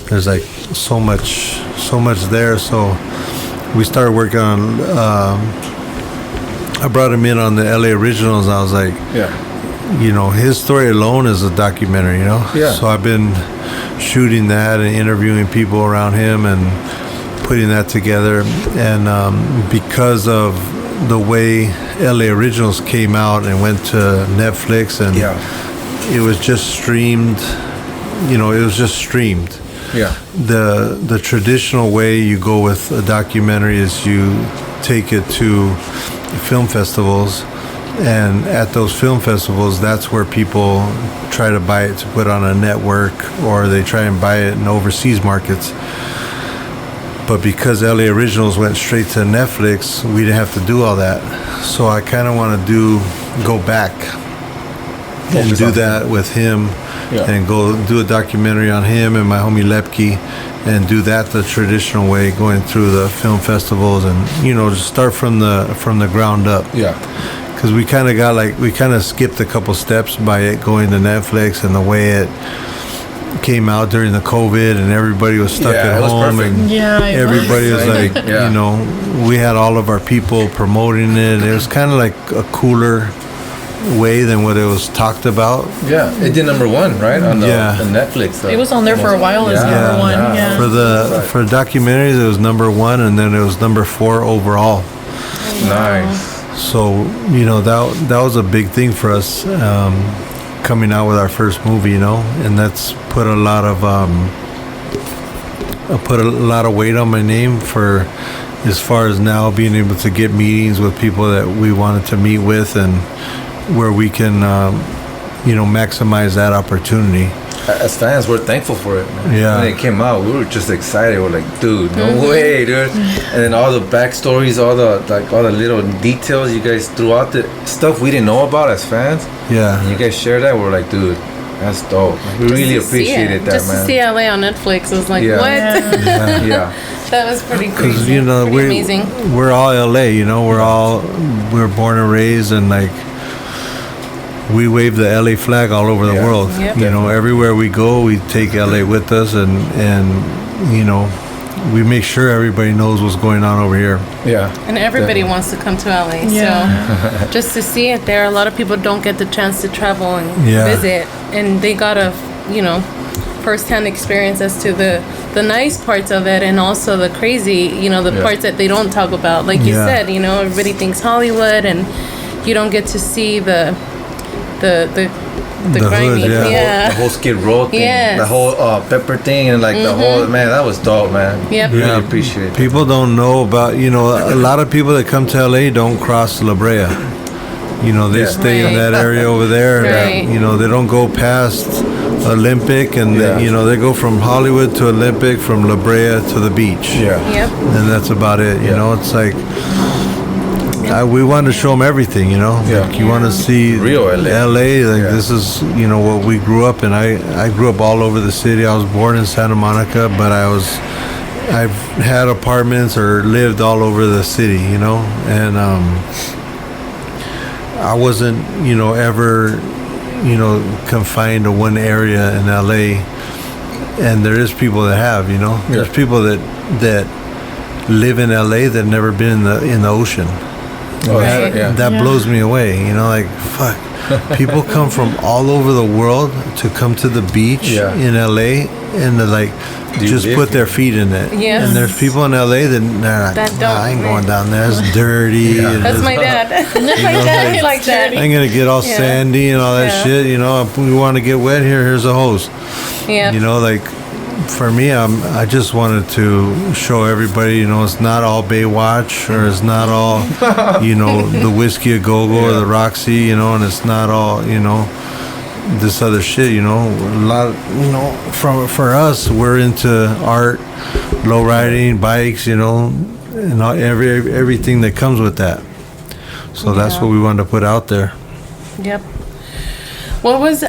there's like so much there. So we started working on I brought him in on the LA Originals. I was like, his story alone is a documentary, Yeah. So I've been shooting that and interviewing people around him and putting that together. And because of the way LA Originals came out and went to Netflix, and it was just streamed, Yeah. The traditional way you go with a documentary is you take it to film festivals, and at those film festivals, that's where people try to buy it to put on a network, or they try and buy it in overseas markets. But because LA Originals went straight to Netflix, we didn't have to do all that. So I kind of want to go back and do that with him. Yeah. And go do a documentary on him and my homie Lepke, and do that the traditional way, going through the film festivals, and just start from the ground up. Yeah. Because we kind of skipped a couple steps by it going to Netflix, and the way it came out during the COVID, and everybody was stuck at home, and everybody was like, we had all of our people promoting it. It was kind of like a cooler way than what it was talked about. Yeah, it did number one, right? On the Netflix. It was on there for a while as number one. Yeah. For documentaries, it was number one, and then it was number 4 overall. Nice. So, you know, that was a big thing for us, coming out with our first movie, you know, and that's put a lot of weight on my name for as far as now being able to get meetings with people that we wanted to meet with, and where we can, you know, maximize that opportunity. As fans, we're thankful for it, man. Yeah. When it came out, we were just excited. We're like, dude, no way, dude. And then all the backstories, all the little details you guys threw out, the stuff we didn't know about as fans. Yeah. And you guys shared that. We're like, dude, that's dope. We really appreciated that, just man. to see LA on Netflix was like, Yeah. what? Yeah. That was pretty crazy. Because, you know, Pretty amazing. we're all LA, you know, we're born and raised, and like, we wave the LA flag all over the Yeah. world. Yep. You know, everywhere we go, we take LA with us, and you know, we make sure everybody knows what's going on over here. Yeah. And everybody wants to come to LA. Yeah. So just to see it there, a lot of people don't get the chance to travel and Yeah. visit. And they got a, you know, first-hand experience as to the nice parts of it, and also the crazy, you know, the Yeah. parts that they don't talk about. Like you Yeah. said, you know, everybody thinks Hollywood, and you don't get to see the The grimy. hood, yeah. The whole Skid Row thing. Yes. The whole Pepper thing, and like the whole, man, that was dope, man. Yep. Really Yeah. appreciate it. People don't know about, you know, a lot of people that come to LA don't cross La Brea. You know, they Yeah. stay in Right. that area over there. Right. You know, they don't go past Olympic, and Yeah. you know, they go from Hollywood to Olympic, from La Brea to the beach. Yeah. Yep. And that's about it. You Yeah. know, it's like, we want to show them everything, you know. Yeah. Like, you want to see Real LA. like, Yeah. this is, you know, what we grew up in. I grew up all over the city. I was born in Santa Monica, but I've had apartments or lived all over the city, you know, and I wasn't, you know, ever, you know, confined to one area in LA. And there is people that have, you know, Yeah. there's people that live in LA that never been in the ocean. Oh, Right. yeah. That Yeah. blows me away, you know, like, fuck. People come from all over the world to come to the beach Yeah. in LA, and to like Do you just live put here? their feet in it. Yes. And there's people in LA that they're like, That "Nah, don't- I ain't going down there. It's dirty. and That's it's- my dad. My dad is like that. I'm gonna get all Yeah. sandy and all that Yeah. shit. You know, if we want to get wet here, here's a hose. Yeah. You know, like, for me, I just wanted to show everybody, you know, it's not all Baywatch, or it's not all, you know, the Whiskey a Go-Go or the Roxy, you know, and it's not all, you know, this other shit, you know. A lot, you know, for us, we're into art, low riding, bikes, you know, and everything that comes with that. So that's Yeah. what we wanted to put out there. Yep. What was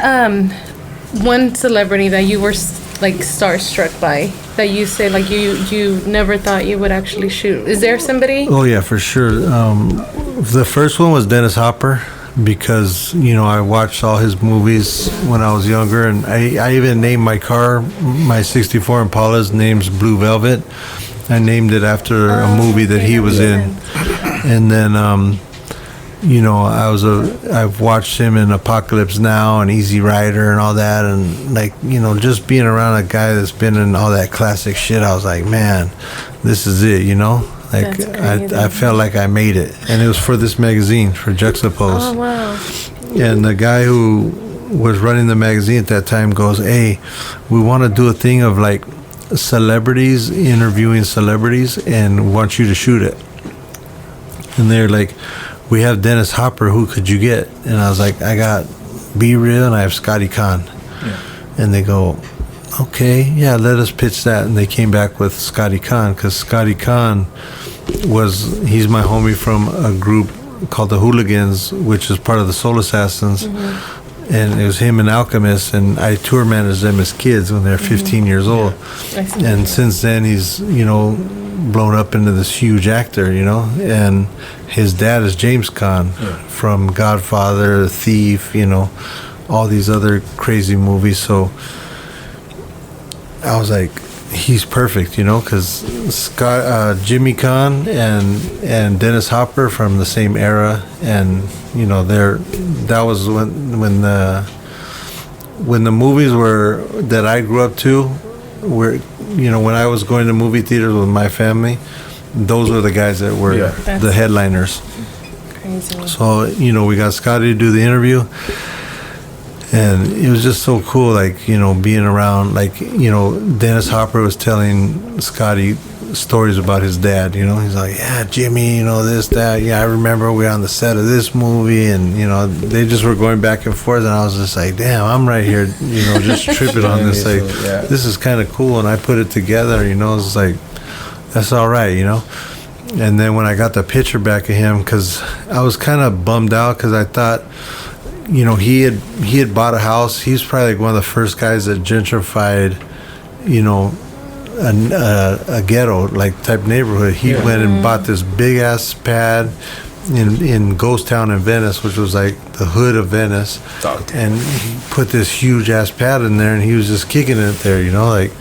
one celebrity that you were like starstruck by, that you say like you never thought you would actually shoot? Is there somebody? Oh yeah, for sure. The first one was Dennis Hopper, because, you know, I watched all his movies when I was younger, and I even named my car, my 64 Impala's name's Blue Velvet. I named it after a movie that he was in. And then you know, I've watched him in Apocalypse Now and Easy Rider and all that, and like, you know, just being around a guy that's been in all that classic shit, I was like, man, this is it, you know? Like, That's crazy. I felt like I made it, and it was for this magazine, for Juxtapose. Oh wow. And the guy who was running the magazine at that time goes, hey, we want to do a thing of like celebrities interviewing celebrities, and want you to shoot it. And they're like, we have Dennis Hopper, who could you get? And I was like, I got Be Real and I have Scotty Conn. Yeah. And they go, okay, yeah, let us pitch that. And they came back with Scotty Conn, because Scotty Conn he's my homie from a group called the Hooligans, which is part of the Soul Assassins. And it was him and Alchemist, and I tour managed them as kids when they're 15 years old. I see. And since then, he's, you know, blown up into this huge actor, you know. And his dad is James Caan from Godfather, Thief, you know, all these other crazy movies. So I was like, he's perfect, you know, because Jimmy Caan and Dennis Hopper from the same era, and you know, that was when the movies were that I grew up to, where, you know, when I was going to movie theaters with my family, those were the guys that were Yeah. the headliners. crazy. So, you know, we got Scotty to do the interview. And it was just so cool, like, you know, being around, like, you know, Dennis Hopper was telling Scotty stories about his dad, you know. He's like, yeah, Jimmy, you know, this, that. Yeah, I remember we were on the set of this movie, and, you know, they just were going back and forth, and I was just like, damn, I'm right here, you know, just tripping on this, like, this is kind of cool, and I put it together, you know. It's like, that's all right, you know. And then when I got the picture back of him, because I was kind of bummed out, because I thought, you know, he had bought a house. He's probably like one of the first guys that gentrified, you know, a ghetto like type neighborhood. He went and bought this big ass pad in Ghost Town in Venice, which was like the hood of Venice, and he put this huge ass pad in there, and he was just kicking it there, you know, like.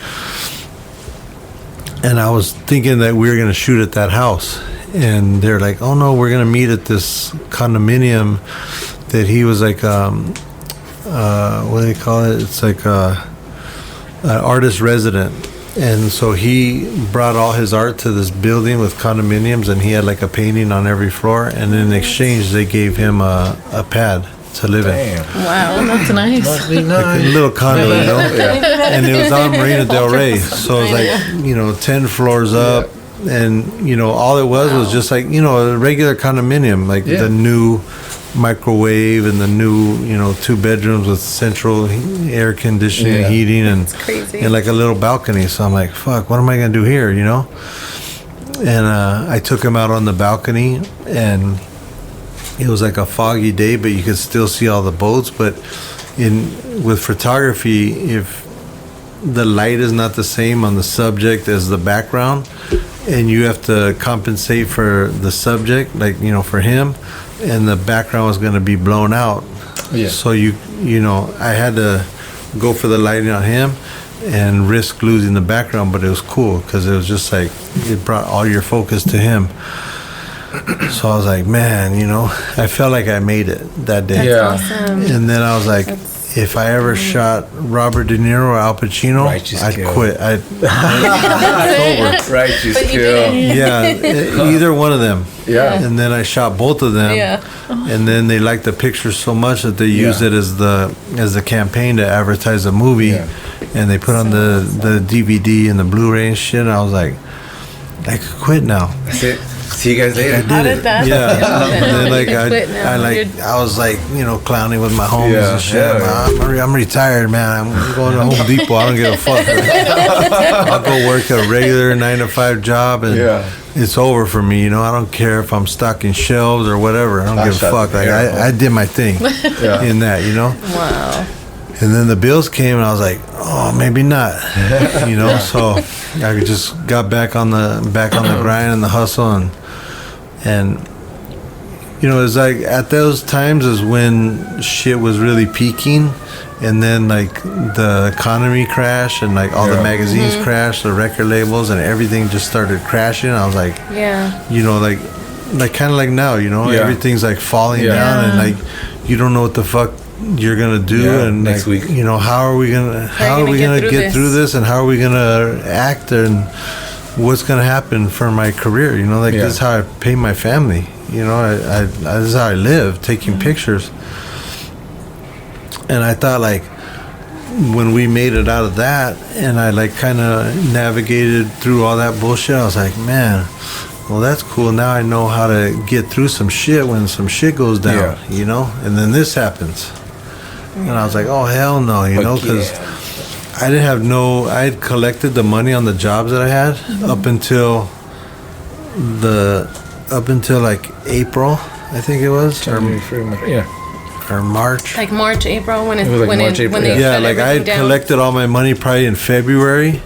And I was thinking that we were gonna shoot at that house, and they're like, "Oh no, we're gonna meet at this condominium." That he was like, what do they call it? It's like an artist resident. And so he brought all his art to this building with condominiums, and he had like a painting on every floor. And in exchange, they gave him a pad to live in. Wow, that's nice. Must be Like nice. a little condo, you know? And it was on Marina Del Rey. So it was like, you know, 10 floors up. And, you know, all it was just like, you know, a regular condominium, like the new microwave and the new, you know, 2 bedrooms with central air conditioning, heating, and like a little balcony. So I'm like, fuck, what am I gonna do here, you know? And I took him out on the balcony, and it was like a foggy day, but you could still see all the boats. But with photography, if the light is not the same on the subject as the background, and you have to compensate for the subject, like, you know, for him, and the background was going to be blown out. So you know, I had to go for the lighting on him and risk losing the background, but it was cool because it was just like it brought all your focus to him. So I was like, man, you know, I felt like I made it that day. That's awesome. And then I was like, if I ever shot Robert De Niro or Al Pacino, I'd quit. It's over. Righteous kill. Yeah, either one of them. Yeah. And then I shot both of them. Yeah. And then they liked the picture so much that they used it as the campaign to advertise the movie. Yeah. And they put on the DVD and the Blu-ray and shit. And I was like, I could quit now. That's it. See you guys later. I did it. Yeah. And then like I was like, you know, clowning with my homies and shit. I'm retired, man. I'm going to Home Depot. I don't give a fuck. I'll go work a regular 9-to-5 job, and it's over for me. You know, I don't care if I'm stocking shelves or whatever. I don't give a fuck. Like I did my thing in that, you know. Wow. And then the bills came, and I was like, oh, maybe not, you know. So I just got back on the grind and the hustle, and you know, it's like at those times is when shit was really peaking, and then like the economy crashed, and like all the magazines crashed, the record labels and everything just started crashing. I was like, you know, like kind of like now, you know, everything's like falling down, and like you don't know what the fuck you're gonna do, and next week, you know, how are we gonna get through this, and how are we gonna act, and what's gonna happen for my career, you know, like this is how I pay my family, you know, I this is how I live, taking pictures. And I thought, like, when we made it out of that, and I like kind of navigated through all that bullshit, I was like, man, well, that's cool. Now I know how to get through some shit when some shit goes down, you know? And then this happens. And I was like, oh, hell no, you know? Because I didn't have I had collected the money on the jobs that I had up until like April, I think it was. Or March. Like March, April, when it was like March, April. Yeah, like I had collected all my money probably in February.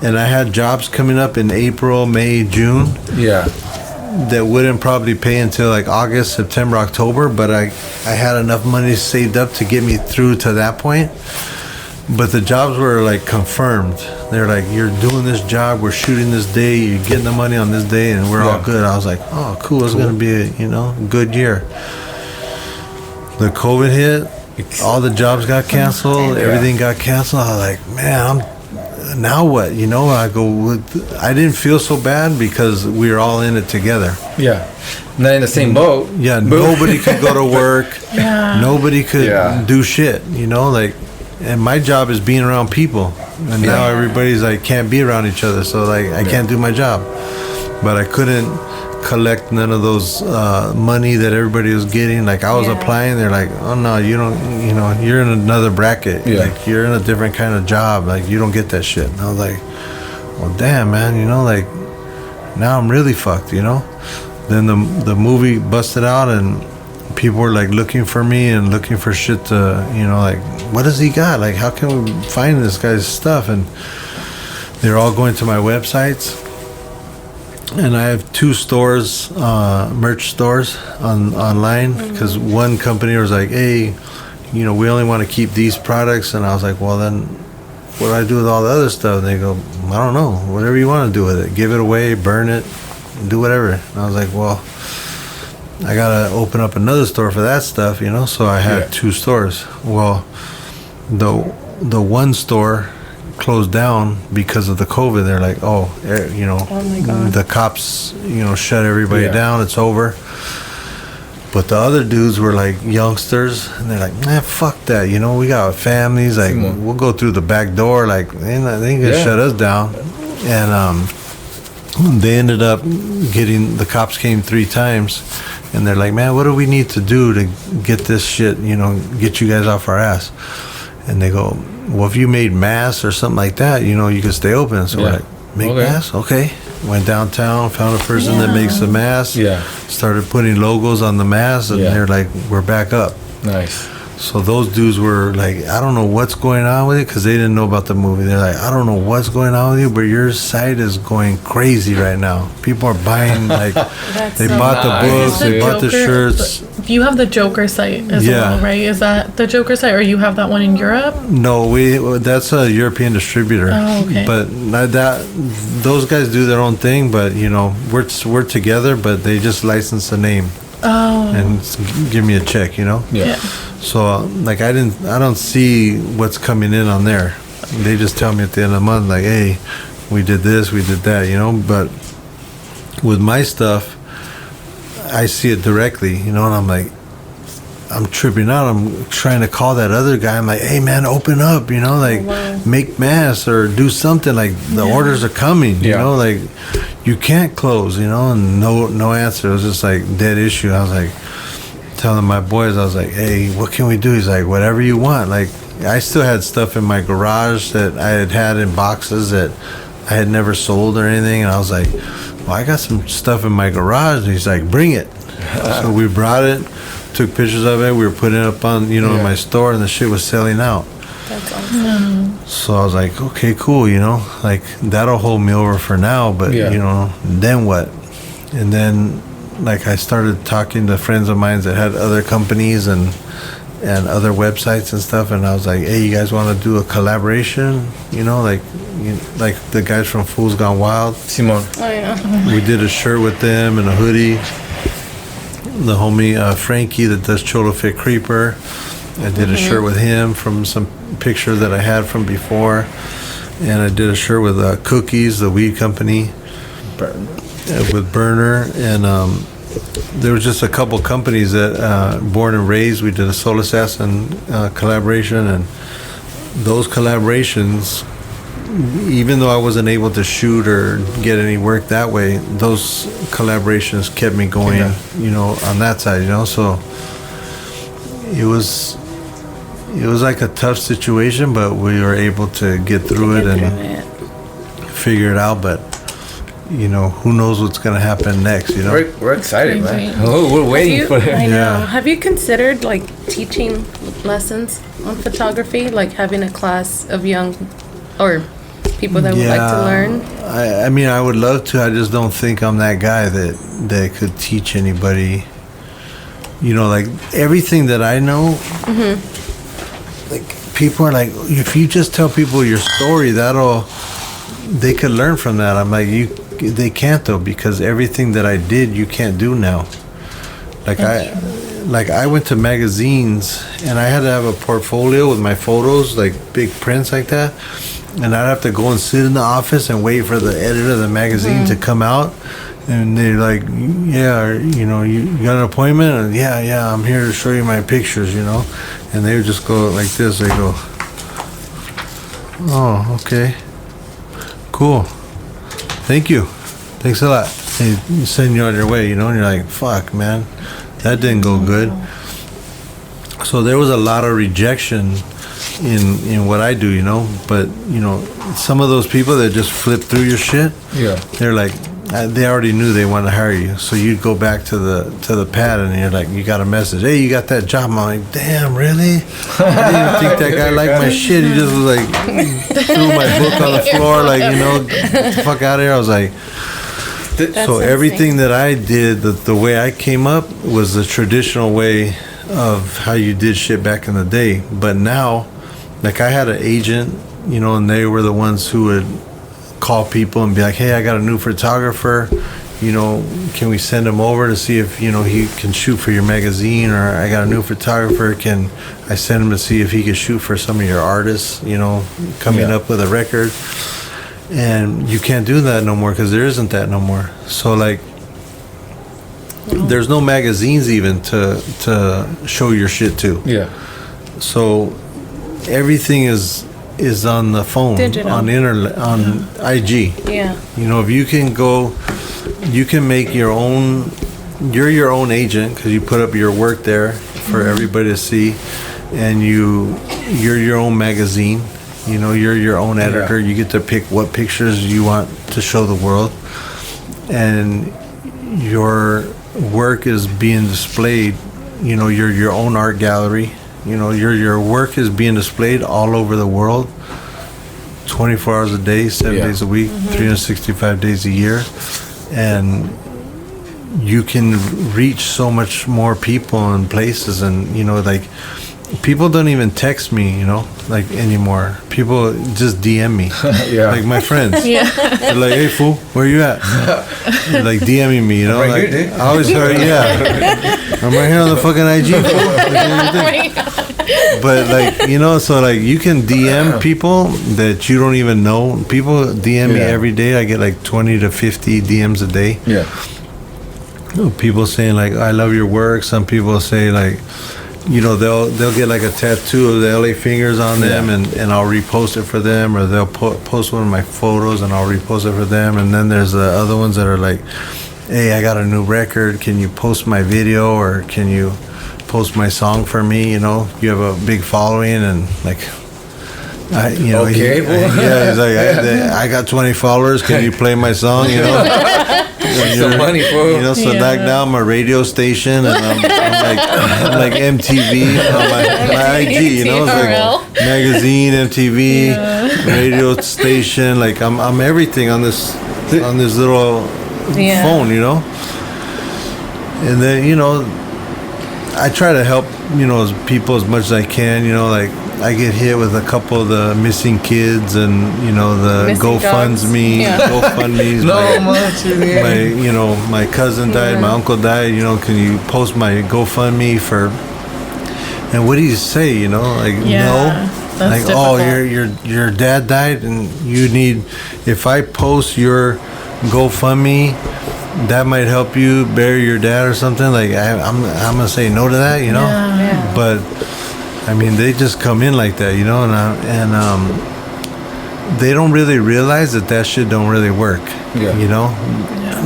And I had jobs coming up in April, May, June. Yeah. That wouldn't probably pay until like August, September, October. But I had enough money saved up to get me through to that point. But the jobs were like confirmed. They're like, you're doing this job, we're shooting this day, you're getting the money on this day, and we're all good. I was like, oh, cool. It's going to be a good year. The COVID hit. All the jobs got canceled. Everything got canceled. I was like, man, now what? You know, I go, I didn't feel so bad because we were all in it together. Yeah. Not in the same boat. Yeah, nobody could go to work. Yeah. Nobody could do shit, you know, like, and my job is being around people. And now everybody's like, can't be around each other. So, like, I can't do my job. But I couldn't collect none of those money that everybody was getting. Like, I was applying, they're like, oh no, you don't, you know, you're in another bracket. Like, you're in a different kind of job. Like, you don't get that shit. And I was like, well, damn, man, you know, like, now I'm really fucked, you know. Then the movie busted out, and people were like looking for me and looking for shit to, you know, like, what does he got? Like, how can we find this guy's stuff? And they're all going to my websites. And I have 2 stores, merch stores online, because one company was like, hey, you know, we only want to keep these products. And I was like, well, then what do I do with all the other stuff? And they go, I don't know, whatever you want to do with it. Give it away, burn it, do whatever. And I was like, well, I got to open up another store for that stuff, you know? So I had 2 stores. Well, the one store closed down because of the COVID. They're like, oh, you know, the cops, you know, shut everybody down. It's over. But the other dudes were like youngsters, and they're like, man, fuck that. You know, we got families. Like, we'll go through the back door. Like, they ain't gonna shut us down. And they ended up the cops came 3 times, and they're like, man, what do we need to do to get this shit, you know, get you guys off our ass? And they go, well, if you made masks or something like that, you know, you could stay open. So we're like, make masks? Okay. Went downtown, found a person that makes the masks. Started putting logos on the masks, and they're like, we're back up. Nice. So those dudes were like, I don't know what's going on with it, because they didn't know about the movie. They're like, I don't know what's going on with you, but your site is going crazy right now. People are buying, like, they bought the books, they bought the shirts. You have the Joker site as well, right? Is that the Joker site, or you have that one in Europe? No, that's a European distributor. Oh, okay. But those guys do their own thing, but, you know, we're together, but they just license the name. Oh. And give me a check, you know? Yeah. So, like, I don't see what's coming in on there. They just tell me at the end of the month, like, hey, we did this, we did that, you know? But with my stuff, I see it directly, you know, and I'm like, I'm tripping out. I'm trying to call that other guy. I'm like, hey, man, open up, you know, like, make masks or do something. Like, the orders are coming, you know, like, you can't close, you know, and no answer. It was just like dead issue. I was like, telling my boys, I was like, hey, what can we do? He's like, whatever you want. Like, I still had stuff in my garage that I had in boxes that I had never sold or anything. And I was like, well, I got some stuff in my garage. And he's like, bring it. So we brought it, took pictures of it. We were putting it up on, you know, in my store, and the shit was selling out. That's awesome. So I was like, okay, cool, you know, like, that'll hold me over for now, but, you know, then what? And then, like, I started talking to friends of mine that had other companies and other websites and stuff, and I was like, hey, you guys want to do a collaboration? You know, like the guys from Fools Gone Wild. Simon. Oh, yeah. We did a shirt with them and a hoodie. The homie Frankie that does Cholo Fit Creeper, I did a shirt with him from some picture that I had from before, and I did a shirt with Cookies, the weed company, with Burner, and there was just a couple companies that Born and Raised. We did a Soul Assassin collaboration, and those collaborations, even though I wasn't able to shoot or get any work that way, those collaborations kept me going, you know, on that side, you know. So it was like a tough situation, but we were able to get through it and figure it out. But, you know, who knows what's going to happen next, you know? We're excited, man. Oh, we're waiting for it. I know. Have you considered, like, teaching lessons on photography, like having a class of young or people that would like to learn? I mean, I would love to. I just don't think I'm that guy that could teach anybody. You know, like, everything that I know, like, people are like, if you just tell people your story, they could learn from that. I'm like, they can't, though, because everything that I did, you can't do now. Like, I went to magazines, and I had to have a portfolio with my photos, like big prints like that. and I'd have to go and sit in the office and wait for the editor of the magazine to come out. And they're like, yeah, you know, you got an appointment? And yeah, I'm here to show you my pictures, you know. And they would just go like this. They go, oh, okay, cool, thank you, thanks a lot. They send you on your way, you know. And you're like, fuck, man, that didn't go good. So there was a lot of rejection in what I do, you know. But you know, some of those people that just flip through your shit, they're like, they already knew they wanted to hire you. So you'd go back to the pad and you're like, you got a message, hey, you got that job. I'm like, damn, really? I didn't think that guy liked my shit. He just was like, threw my book on the floor, like, you know, get the fuck out of here. I was like, so everything that I did, the way I came up was the traditional way of how you did shit back in the day. But now, like, I had an agent, you know, and they were the ones who would call people and be like, hey, I got a new photographer, you know, can we send him over to see if, you know, he can shoot for your magazine? Or I got a new photographer, can I send him to see if he could shoot for some of your artists, you know, coming up with a record? And you can't do that no more because there isn't that no more. So like, there's no magazines even to show your shit to. Yeah. So everything is on the phone, digital, on internet, on IG. Yeah. You know, if you can go, you can make your own. You're your own agent because you put up your work there for everybody to see, and you're your own magazine. You know, you're your own editor. You get to pick what pictures you want to show the world, and your work is being displayed. You know, you're your own art gallery. You know, your work is being displayed all over the world, 24 hours a day, 7 days a week, 365 days a year, and you can reach so much more people and places. And you know, like, people don't even text me, you know, like, anymore. People just DM me. Like my friends. They're like, hey, fool, where you at? They're like DMing me, you know. Right, like, here, I always heard, I'm right here on the fucking IG, fool. But like, you know, so like, you can DM people that you don't even know. People DM me every day. I get like 20 to 50 DMs a day. People saying like, I love your work. Some people say like, you know, they'll get like a tattoo of the LA Fingers on them, and I'll repost it for them, or they'll post one of my photos and I'll repost it for them. And then there's the other ones that are like, hey, I got a new record, can you post my video, or can you post my song for me? You know, you have a big following, and like, you know, he's like, I got 20 followers, can you play my song? You know, some money, bro. You know, so like now I'm a radio station, and I'm like MTV on my IG. You know, it's like magazine, MTV, radio station. Like I'm everything on this little phone. You know, and then, you know, I try to help, you know, people as much as I can. You know, like, I get hit with a couple of the missing kids, and you know, the GoFundMe, GoFundMe's. My, you know, my cousin died, my uncle died. You know, can you post my GoFundMe for? And what do you say? You know, like, no, like, difficult. Oh, your dad died, and you need. If I post your GoFundMe, that might help you bury your dad or something. Like, I'm gonna say no to that. You know, but. I mean, they just come in like that, you know, and they don't really realize that shit don't really work. You know,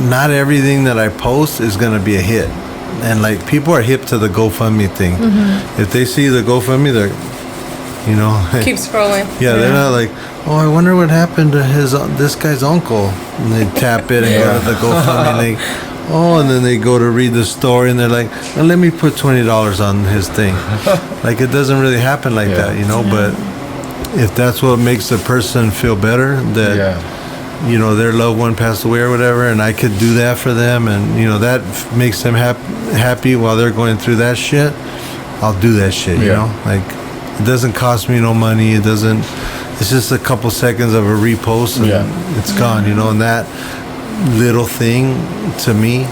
not everything that I post is gonna be a hit, and like, people are hip to the GoFundMe thing. If they see the GoFundMe, they're, you know, keep scrolling. They're not like, oh, I wonder what happened to this guy's uncle, and they tap it and go to the GoFundMe link. Oh, and then they go to read the story, and they're like, well, let me put $20 on his thing. Like, it doesn't really happen like that, you know. But if that's what makes the person feel better, that you know, their loved one passed away or whatever, and I could do that for them, and you know, that makes them happy while they're going through that shit, I'll do that shit, you know. Like, it doesn't cost me no money. It doesn't. It's just a couple seconds of a repost, and it's gone, you know. And that little thing to me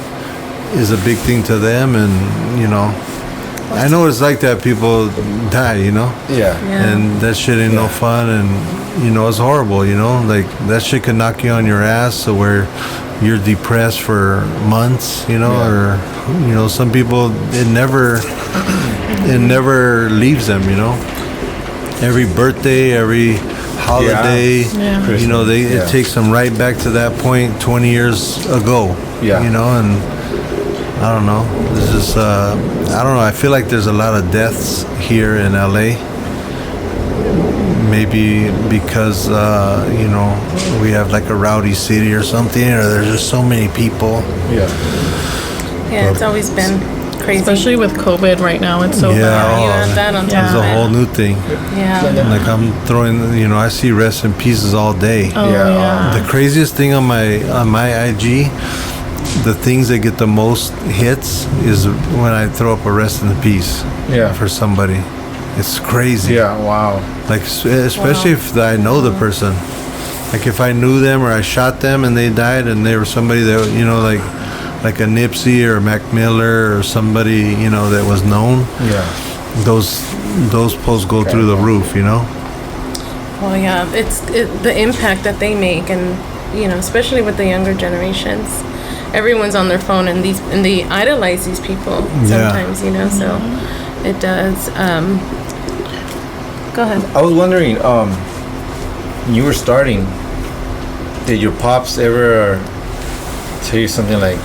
is a big thing to them, and you know, I know it's like that. People die, you know. Yeah. And that shit ain't no fun, and you know it's horrible. You know, like that shit can knock you on your ass, so where you're depressed for months. You know, or you know, some people it never leaves them. You know, every birthday, every holiday, you know, it takes them right back to that point 20 years ago. You know, and I don't know. There's just I don't know. I feel like there's a lot of deaths here in LA. Maybe because you know, we have like a rowdy city or something, or there's just so many people. Yeah, it's always been crazy. Especially with COVID right now, it's so bad. You add that on top It's a whole new thing. Like I'm throwing, you know, I see rest in pieces all day. The craziest thing on my IG, the things that get the most hits is when I throw up a rest in peace for somebody. It's crazy. Like especially if I know the person. Like if I knew them or I shot them and they died and they were somebody that, you know, like a Nipsey or Mac Miller or somebody, you know, that was known. Those posts go through the roof, you know. Well, it's the impact that they make, and you know, especially with the younger generations, everyone's on their phone, and they idolize these people sometimes, you know. So it does. Go ahead. I was wondering, when you were starting, did your pops ever tell you something like,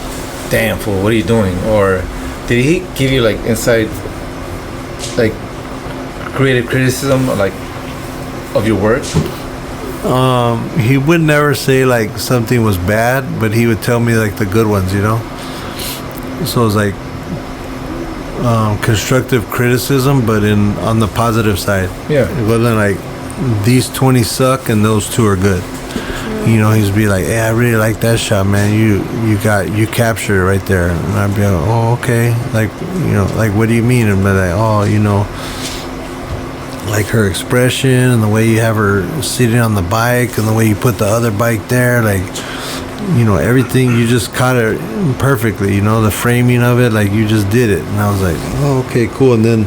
"Damn fool, what are you doing?" Or did he give you like inside, like creative criticism, like of your work? He would never say like something was bad, but he would tell me like the good ones, you know. So it was like constructive criticism, but on the positive side. It wasn't like these 20 suck and those 2 are good. You know, he'd be like, "Hey, I really like that shot, man. You captured it right there." And I'd be like, "Oh, okay." Like, you know, like, what do you mean? And be like, "Oh, you know, like her expression and the way you have her sitting on the bike and the way you put the other bike there, like, you know, everything, you just caught it perfectly, you know, the framing of it, like you just did it." And I was like, "Oh, okay, cool." And then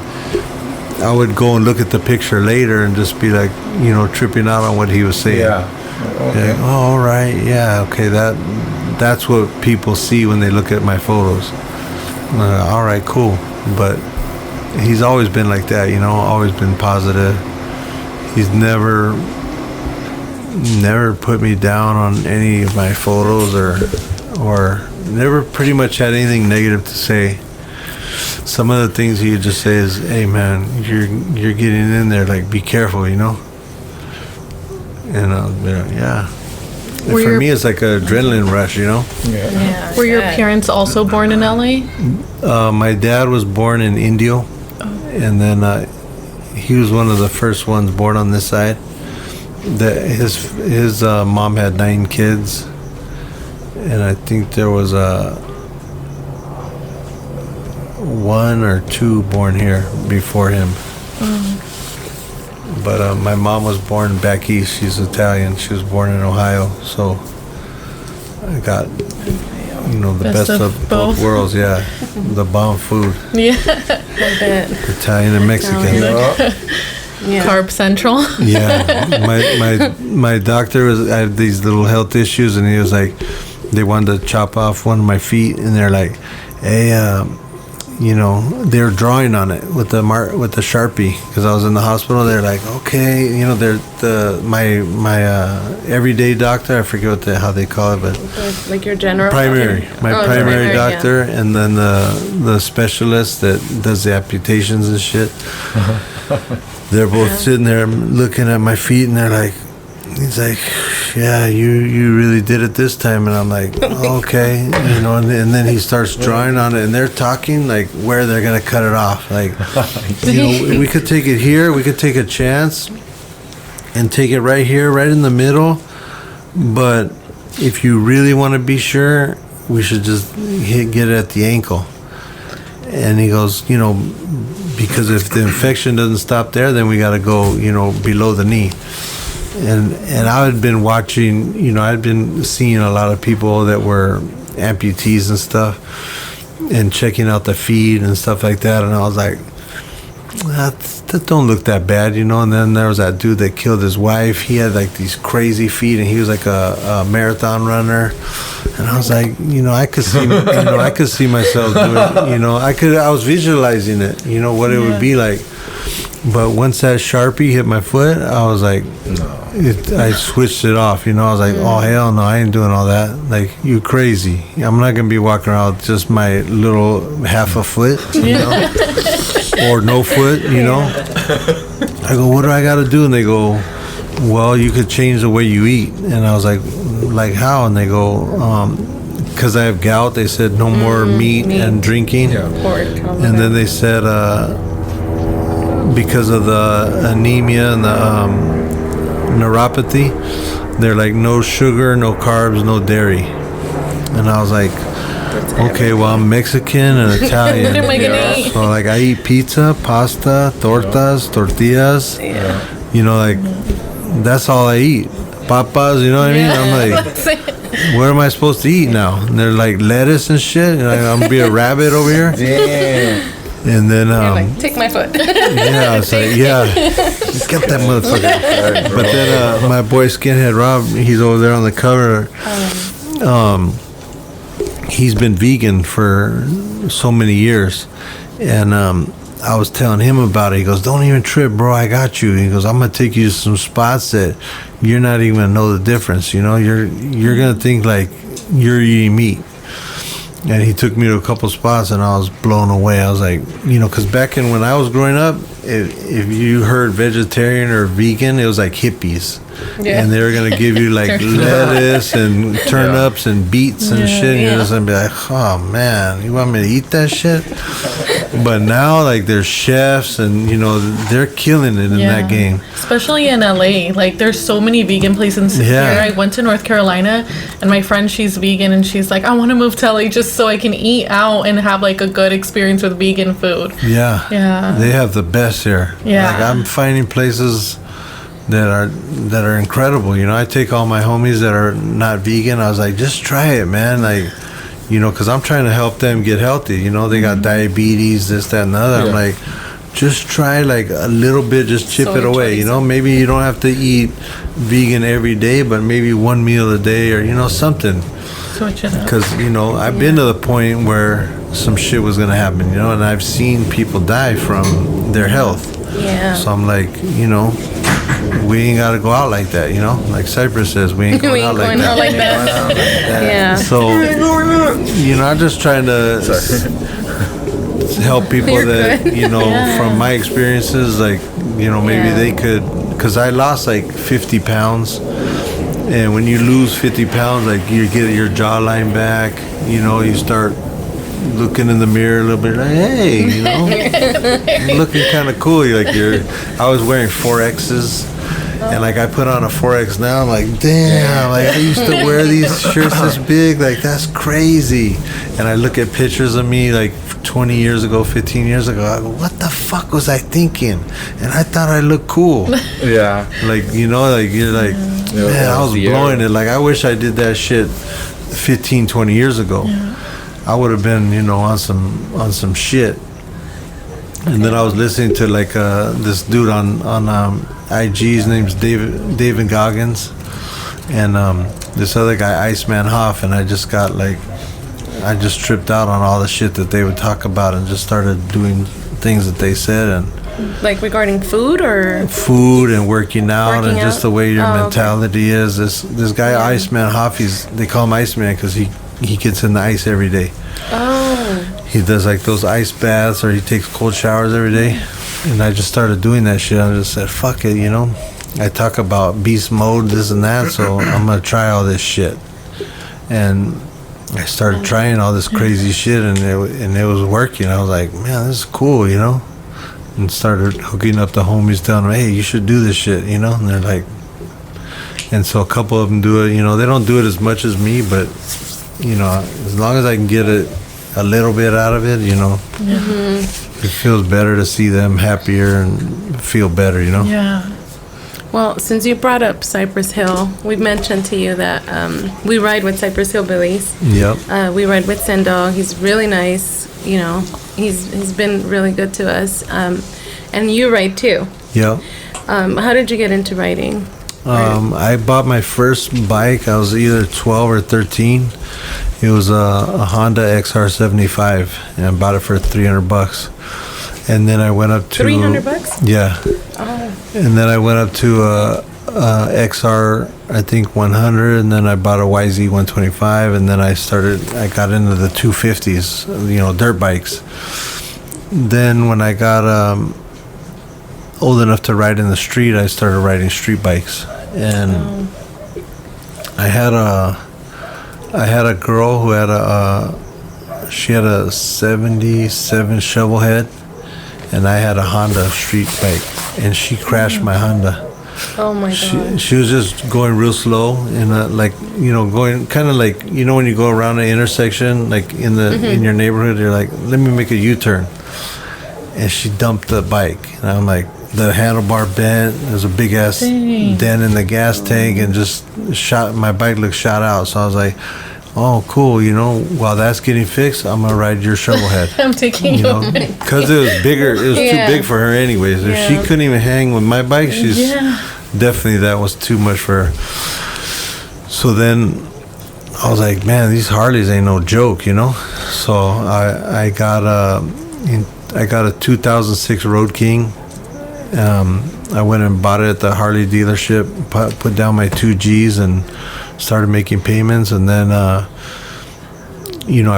I would go and look at the picture later and just be like, you know, tripping out on what he was saying. Okay. Oh, all right. Yeah. Okay. That's what people see when they look at my photos. All right. Cool. But he's always been like that, you know. Always been positive. He's never put me down on any of my photos or never pretty much had anything negative to say. Some of the things he would just say is, "Hey, man, you're getting in there. Like, be careful, you know." And for me, it's like an adrenaline rush, you know. Were your parents also born in LA? My dad was born in Indio, and then he was one of the first ones born on this side. His mom had 9 kids, and I think there was 1 or 2 born here before him. But my mom was born back east. She's Italian. She was born in Ohio. So I got, you know, the best of both worlds. Yeah, the bomb food. Italian and Mexican. Carb Central. My doctor I had these little health issues, and he was like, they wanted to chop off one of my feet, and they're like, "Hey, you know," they're drawing on it with the Sharpie because I was in the hospital. They're like, "Okay," you know, they're my everyday doctor. I forget how they call it, but like your general primary doctor, and then the specialist that does the amputations and shit. They're both sitting there looking at my feet, and they're like, he's like, "Yeah, you really did it this time." And I'm like, "Okay," you know. And then he starts drawing on it, and they're talking like where they're gonna cut it off. Like, you know, we could take it here. We could take a chance and take it right here, right in the middle. But if you really want to be sure, we should just get it at the ankle. And he goes, you know, because if the infection doesn't stop there, then we got to go, you know, below the knee. And I had been watching, you know, I'd been seeing a lot of people that were amputees and stuff. and checking out the feed and stuff like that, and I was like, that don't look that bad, you know. And then there was that dude that killed his wife. He had like these crazy feet, and he was like a marathon runner. And I was like, you know, I could see, I could see myself doing, you know, I was visualizing it, you know, what it would be like. But once that Sharpie hit my foot, I was like, I switched it off, you know. I was like, oh, hell no, I ain't doing all that. Like, you crazy. I'm not going to be walking around with just my little half a foot, you know, or no foot, you know. I go, what do I got to do? And they go, well, you could change the way you eat. And I was like how? And they go, because I have gout, they said no more meat and drinking. Pork. And then they said, because of the anemia and the neuropathy, they're like no sugar, no carbs, no dairy. And I was like, okay, well, I'm Mexican and Italian. What am I gonna eat? So like I eat pizza, pasta, tortillas. Yeah. You know, like that's all I eat. Papas, you know what I mean? I'm like, what am I supposed to eat now? And they're like lettuce and shit. And I'm gonna be a rabbit over here. Damn. And then, Like, take my foot. yeah, it's like, get that motherfucker. But then my boy Skinhead Rob, he's over there on the cover. He's been vegan for so many years, and I was telling him about it. He goes, don't even trip, bro, I got you. He goes, I'm gonna take you to some spots that you're not even gonna know the difference, you know. You're gonna think like you're eating meat. And he took me to a couple spots, and I was blown away. I was like, you know, because back in when I was growing up, if you heard vegetarian or vegan, it was like hippies. Yeah. And they were going to give you like lettuce and turnips and beets and shit. And you're just going to be like, oh, man, you want me to eat that shit? But now, like, there's chefs, and, you know, they're killing it in that game. Especially in LA. Like, there's so many vegan places here. I went to North Carolina, and my friend, she's vegan, and she's like, I want to move to LA just so I can eat out and have, like, a good experience with vegan food. Yeah. They have the best here. Yeah. Like, I'm finding places that are incredible. You know, I take all my homies that are not vegan. I was like, just try it, man. Like, you know, because I'm trying to help them get healthy. You know, they got diabetes, this, that, and the other. I'm like, just try like a little bit, just chip it away. You know, maybe you don't have to eat vegan every day, but maybe one meal a day, or, you know, something. Switch it up. Because, you know, I've been to the point where some shit was going to happen, you know, and I've seen people die from their health. Yeah. So I'm like, you know, we ain't got to go out like that, you know? Like Cypress says, we ain't going out like that. Yeah. So, you know, I'm just trying to help people that, you know, from my experiences, like, you know, maybe they could, because I lost like 50 pounds. And when you lose 50 pounds, like, you get your jawline back, you know, you start looking in the mirror a little bit, like, hey, you know, I'm looking kind of cool. I was wearing 4Xs, and like I put on a 4X now, I'm like, damn, like I used to wear these shirts this big, like that's crazy. And I look at pictures of me like 20 years ago, 15 years ago, I go, what the fuck was I thinking? And I thought I looked cool. Yeah. Like, you know, like you're like, man, I was blowing it. Like, I wish I did that shit 15, 20 years ago. I would have been, you know, on some shit. And then I was listening to like this dude on IG. His name's David Goggins, and this other guy, Iceman Hoff. And I just tripped out on all the shit that they would talk about, and just started doing things that they said, and like regarding food or food and working out and just the way your mentality is. This guy, Iceman Hoff, they call him Iceman because he gets in the ice every day. He does like those ice baths, or he takes cold showers every day. And I just started doing that shit. I just said, fuck it, you know. I talk about beast mode, this and that, so I'm gonna try all this shit. And I started trying all this crazy shit, and it was working. I was like, man, this is cool, you know. And started hooking up the homies, telling them, hey, you should do this shit, you know. And they're like, and so a couple of them do it. You know, they don't do it as much as me, but, you know, as long as I can get a little bit out of it, you know, it feels better to see them happier and feel better, you know. Yeah. Well, since you brought up Cypress Hill, we've mentioned to you that we ride with Cypress Hillbillies. Yep. We ride with Sendog. He's really nice. You know, he's been really good to us. And you ride too. Yep. How did you get into riding? I bought my first bike. I was either 12 or 13. It was a Honda XR75, and I bought it for $300. And then I went up to $300. Yeah. Oh. And then I went up to XR, I think 100, and then I bought a YZ 125, and then I got into the 250s, dirt bikes. Then when I got old enough to ride in the street, I started riding street bikes, and I had a girl who had she had a 77 shovel head, and I had a Honda street bike, and she crashed my Honda. Oh my God. She was just going real slow, and going kind of like, when you go around an intersection, like in your neighborhood, you're like, let me make a U-turn. And she dumped the bike, and I'm like, the handlebar bent, there's a big ass dent in the gas tank, and just my bike looked shot out. So I was like, oh cool, while that's getting fixed, I'm gonna ride your shovel head. I'm taking you because it was bigger, it was too big for her anyways. If she couldn't even hang with my bike, she's definitely, that was too much for her. So then I was like, man, these Harleys ain't no joke, so I got a 2006 Road King. I went and bought it at the Harley dealership, put down my 2 G's and started making payments, and then I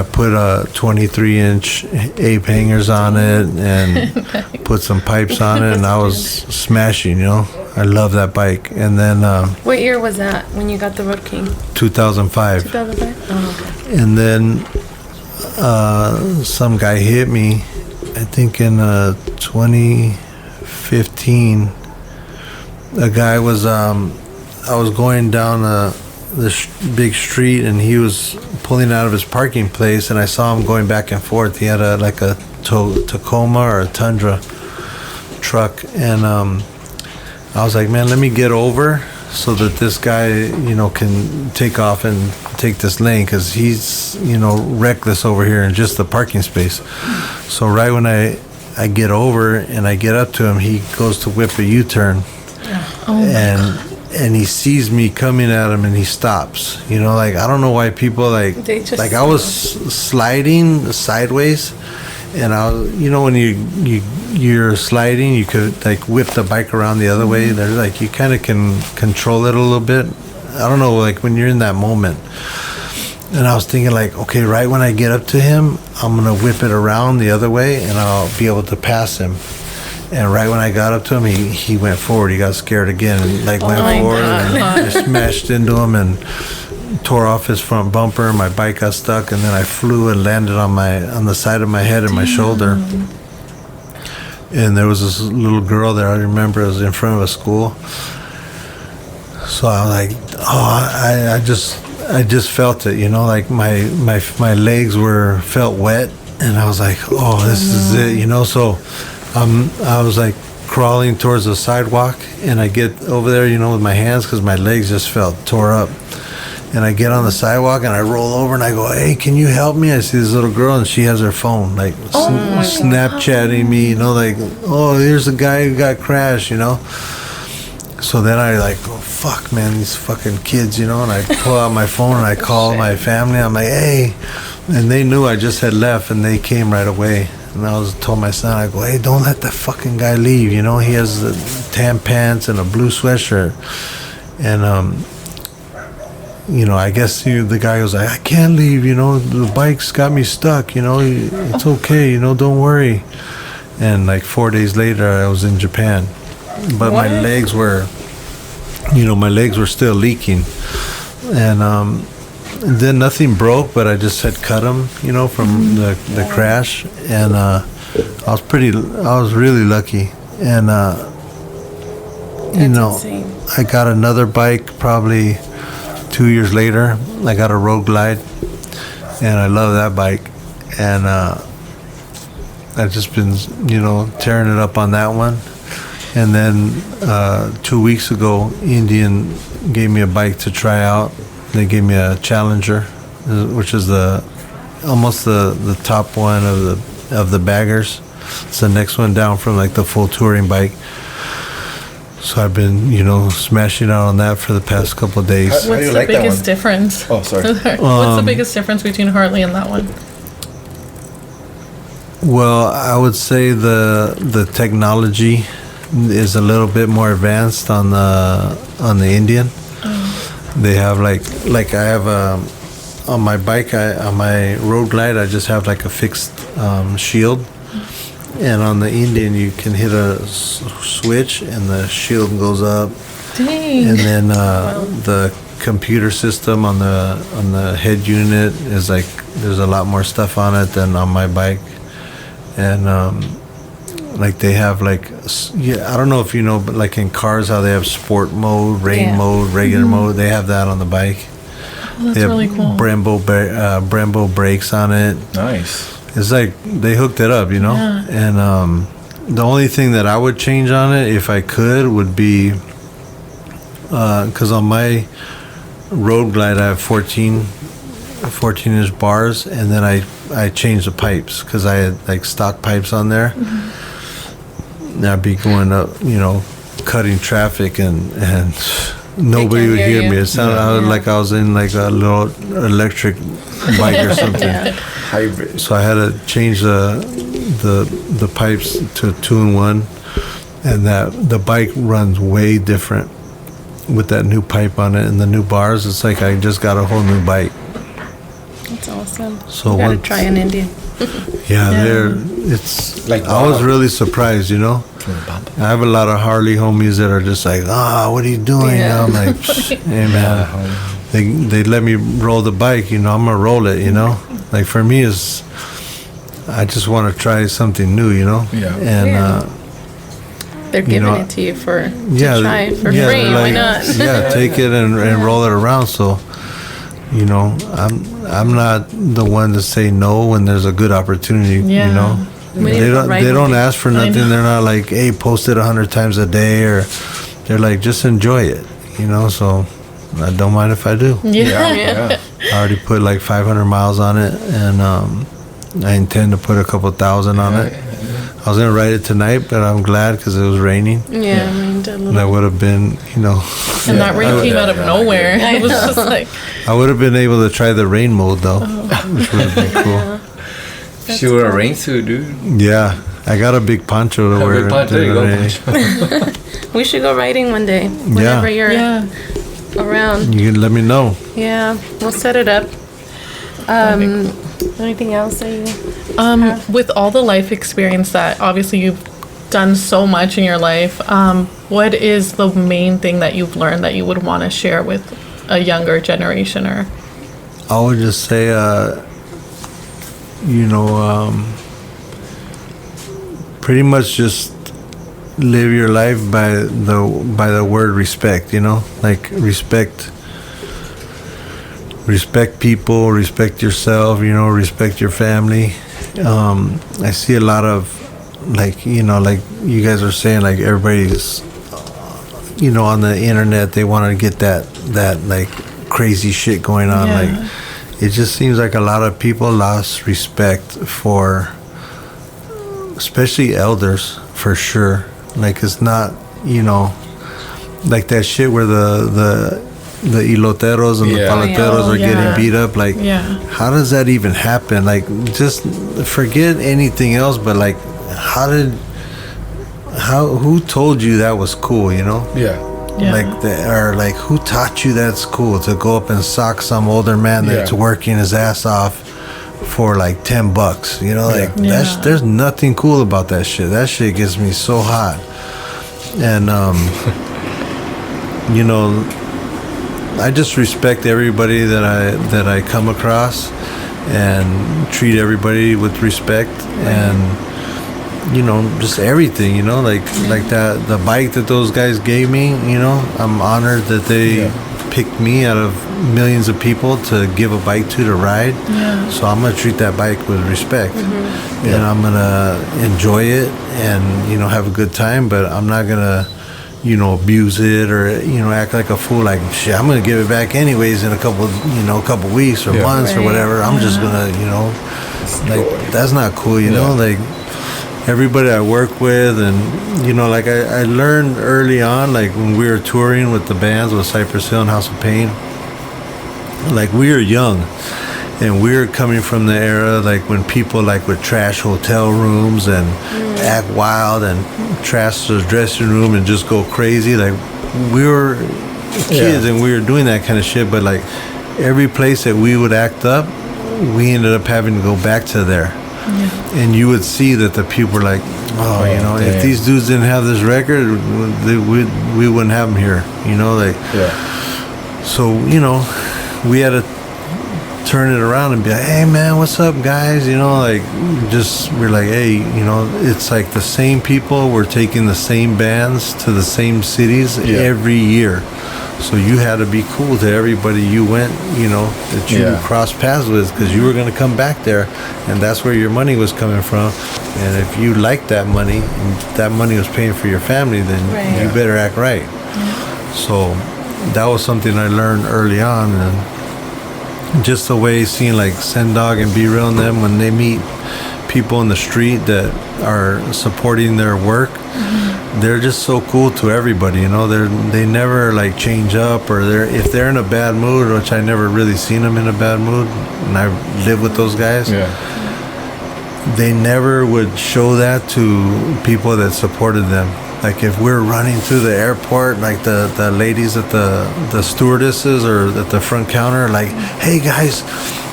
put a 23-inch ape hangers on it and put some pipes on it, and I was smashing. I love that bike. And then What year was that when you got the Road King? 2005. 2005. Oh, okay. And then some guy hit me, I think in 2015. A guy was I was going down this big street, and he was pulling out of his parking place, and I saw him going back and forth. He had a Tacoma or a Tundra truck, and I was like, man, let me get over so that this guy can take off and take this lane, because he's reckless over here in just the parking space. So right when I get over and I get up to him, he goes to whip a U-turn. And he sees me coming at him, and he stops. I don't know why people I was sliding sideways, and I was, when you're sliding, you could whip the bike around the other way. There's you kind of can control it a little bit. I don't know, when you're in that moment. And I was thinking okay, right when I get up to him, I'm gonna whip it around the other way, and I'll be able to pass him. And right when I got up to him, he went forward. He got scared again and went forward. And I smashed into him and tore off his front bumper. My bike got stuck, and then I flew and landed on the side of my head and my shoulder. And there was this little girl there. I remember it was in front of a school. So I was like, I just felt it, my legs felt wet, and I was like, this is it, So I was crawling towards the sidewalk, and I get over there, with my hands, because my legs just felt tore up. And I get on the sidewalk, and I roll over, and I go, hey, can you help me? I see this little girl, and she has her phone, Snapchatting me, here's the guy who got crashed, So then I oh fuck, man, these fucking kids, and I pull out my phone and I call my family. I'm like, hey, and they knew I just had left, and they came right away. And I told my son, I go, hey, don't let that fucking guy leave. He has the tan pants and a blue sweatshirt. And I guess the guy was like, I can't leave. The bike's got me stuck. It's okay. Don't worry. And 4 days later, I was in Japan. But my legs were still leaking, and then nothing broke, but I just had cut them, from the crash, and I was really lucky, and insane. I got another bike probably 2 years later. I got a Road Glide, and I love that bike, and I've just been tearing it up on that one. And then 2 weeks ago, Indian gave me a bike to try out. They gave me a Challenger, which is almost the top one of the baggers. It's the next one down from like the full touring bike. So I've been, smashing out on that for the past couple of days. What's the biggest difference? Oh, sorry. What's the biggest difference between Harley and that one? Well, I would say the technology is a little bit more advanced on the Indian. They have like I have on my bike, on my Road Glide, I just have like a fixed shield. And on the Indian, you can hit a switch and the shield goes up. Dang. And then the computer system on the head unit is like, there's a lot more stuff on it than on my bike. And like they have like, I don't know if you know, but like in cars how they have sport mode, rain mode, regular mode, they have that on the bike. Oh, that's really cool. Brembo brakes on it. Nice. It's like they hooked it up, Yeah. And the only thing that I would change on it if I could would be because on my Road Glide I have 14-inch bars, and then I changed the pipes because I had like stock pipes on there. And I'd be going up, cutting traffic and nobody would hear me. It sounded like I was in like a little electric bike or something. Hybrid. So I had to change the pipes to 2-in-1, and that the bike runs way different with that new pipe on it and the new bars. It's like I just got a whole new bike. That's awesome. So you gotta once- try an Indian. It's Like I was really surprised, I have a lot of Harley homies that are just like, what are you doing? Yeah. I'm like, hey man, they let me roll the bike, I'm gonna roll it, Like for me is, I just want to try something new, Yeah. And Yeah. They're giving it to you to try for free. Why not? Take it and roll it around. So, I'm not the one to say no when there's a good opportunity. Yeah. They don't ask for nothing. They're not like, hey, post it 100 times a day, or they're like, just enjoy it. So I don't mind if I do. Yeah. I already put like 500 miles on it, and I intend to put a couple thousand on it. I was gonna ride it tonight, but I'm glad because it was raining. Yeah, I mean, a And I little. would have been, And that rain came out of nowhere. It was just like, I would have been able to try the rain mode though, which would have been cool. She wore a rain suit, dude. Yeah, I got a big poncho to wear. There you go, Pancho. We should go riding one day. Whenever you're yeah. around. You can let me know. Yeah, we'll set it up. Anything else that you With all the life experience that obviously you've done so much in your life, what is the main thing that you've learned that you would want to share with a younger generation? Or I would just say, pretty much just live your life by the word respect. Like respect people, respect yourself. Respect your family. I see a lot of like you guys are saying, like everybody's on the internet, they want to get that like crazy shit going on. Yeah. Like it just seems like a lot of people lost respect for especially elders, for sure. Like it's not like that shit where the iloteros and the paleteros are getting beat up. Like, how does that even happen? Like, just forget anything else, but like, who told you that was cool? Yeah. Like who taught you that's cool to go up and sock some older man that's working his ass off for like $10? There's nothing cool about that shit. That shit gets me so hot. And I just respect everybody that I come across, and treat everybody with respect, and just everything, like that, the bike that those guys gave me, I'm honored that they picked me out of millions of people to give a bike to ride. Yeah. So I'm gonna treat that bike with respect, and I'm gonna enjoy it and have a good time. But I'm not gonna abuse it or act like a fool. Like shit, I'm gonna give it back anyways in a couple weeks or months or whatever. I'm just gonna like that's not cool. Like everybody I work with, and like I learned early on, like when we were touring with the bands with Cypress Hill and House of Pain, like we were young and we were coming from the era like when people like would trash hotel rooms and act wild and trash the dressing room and just go crazy. Like we were kids and we were doing that kind of shit, but like every place that we would act up, we ended up having to go back to there. And you would see that the people were like, if these dudes didn't have this record, we wouldn't have them here. So we had to turn it around and be like, hey man, what's up guys? We're like, hey, it's like the same people, we're taking the same bands to the same cities every year. So you had to be cool to everybody you went, that you crossed paths with, because you were going to come back there, and that's where your money was coming from. And if you liked that money, and that money was paying for your family, then you better act right. So that was something I learned early on, and just the way seeing like Send Dog and Be Real and them when they meet people in the street that are supporting their work. They're just so cool to everybody, they never like change up, or if they're in a bad mood, which I never really seen them in a bad mood, and I live with those guys. They never would show that to people that supported them. Like if we're running through the airport, like the ladies at the stewardesses or at the front counter, like, hey guys,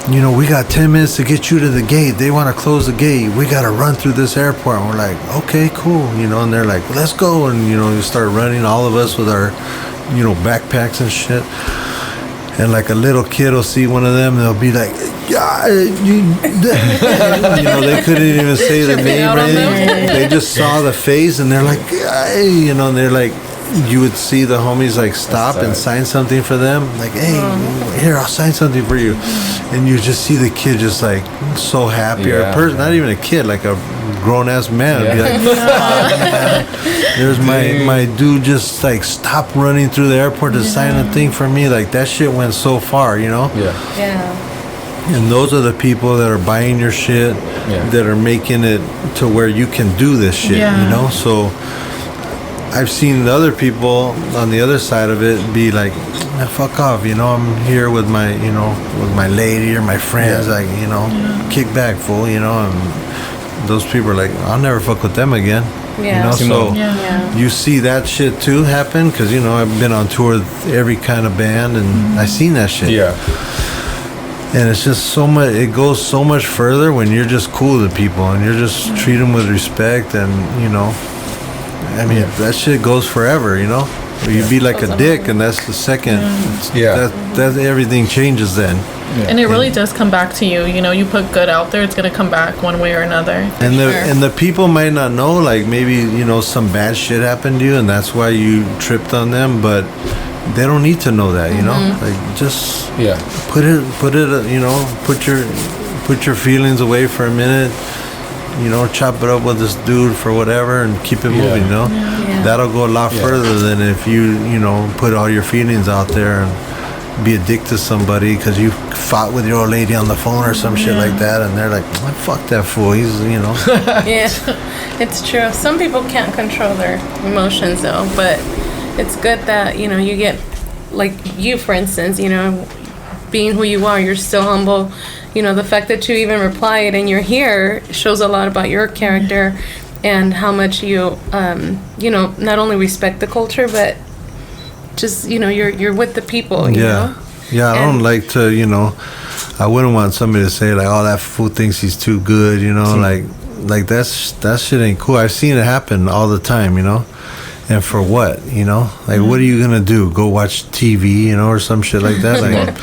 we got 10 minutes to get you to the gate. They want to close the gate. We got to run through this airport. And we're like, okay, cool. And they're like, let's go. And, we start running, all of us with our, backpacks and shit. And like a little kid will see one of them and they'll be like, yeah, they couldn't even say the name or anything. They just saw the face and they're like, and they're like, you would see the homies like stop and sign something for them, like, hey, here, I'll sign something for you. And you just see the kid just like so happy, or a person, not even a kid, like a grown-ass man would be like, man, there's my dude just like stopped running through the airport to sign a thing for me. Like that shit went so far, And those are the people that are buying your shit, that are making it to where you can do this shit, So I've seen other people on the other side of it be like, fuck off, I'm here with my, with my lady or my friends, like, kick back, fool, and those people are like, I'll never fuck with them again. So you see that shit too happen, because, I've been on tour with every kind of band, and I've seen that shit. And it's just so much, it goes so much further when you're just cool to people, and you're just treat them with respect, and, that shit goes forever, You be like a dick, and that's the second. That everything changes then. And it really does come back to you. You put good out there, it's gonna come back one way or another. And the people might not know, like maybe some bad shit happened to you, and that's why you tripped on them, but they don't need to know that. Like just put your feelings away for a minute. Chop it up with this dude for whatever and keep it moving, That'll go a lot further than if you put all your feelings out there and be a dick to somebody because you fought with your old lady on the phone or some shit like that, and they're like, fuck that fool, he's, it's true. Some people can't control their emotions though, but it's good that, you get, like you, for instance, being who you are, you're still humble. The fact that you even replied and you're here shows a lot about your character and how much you, not only respect the culture, but just, you're with the people, you know? Yeah, I don't like to, I wouldn't want somebody to say like, oh, that fool thinks he's too good, like that shit ain't cool. I've seen it happen all the time, And for what, Like, what are you going to do? Go watch TV, or some shit like that? Like,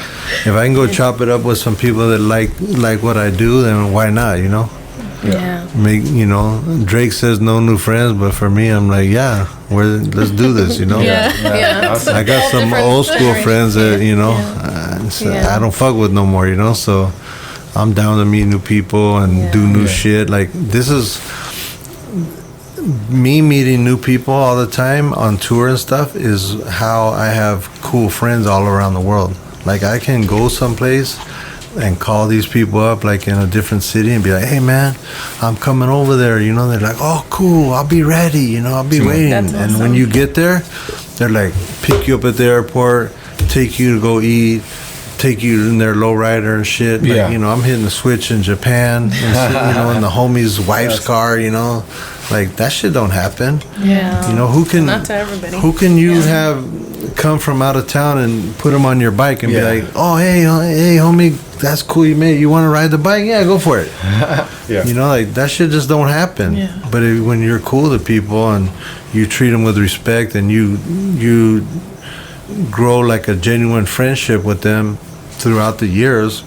if I can go chop it up with some people that like what I do, then why not, Yeah. Drake says no new friends, but for me, I'm like, yeah, let's do this, Yeah. Awesome. I got some different old school story. friends that, Yeah. I don't fuck with no more, so I'm down to meet new people and do new shit. Like, this is me meeting new people all the time on tour and stuff is how I have cool friends all around the world. Like, I can go someplace and call these people up, like in a different city, and be like, hey man, I'm coming over there, they're like, oh cool, I'll be ready, I'll be waiting. That's And awesome. when you get there, they're like, pick you up at the airport, take you to go eat, take you in their lowrider and shit. Like, Yeah. I'm hitting the switch in Japan, and in the homie's wife's car, like that shit don't happen. Yeah. Who can Not to everybody. Who can you have come from out of town and put them on your bike and be like, oh hey homie, that's cool, you want to ride the bike? Yeah, go for it. Yeah. Like that shit just don't happen. Yeah. But when you're cool to people and you treat them with respect and you grow like a genuine friendship with them throughout the years,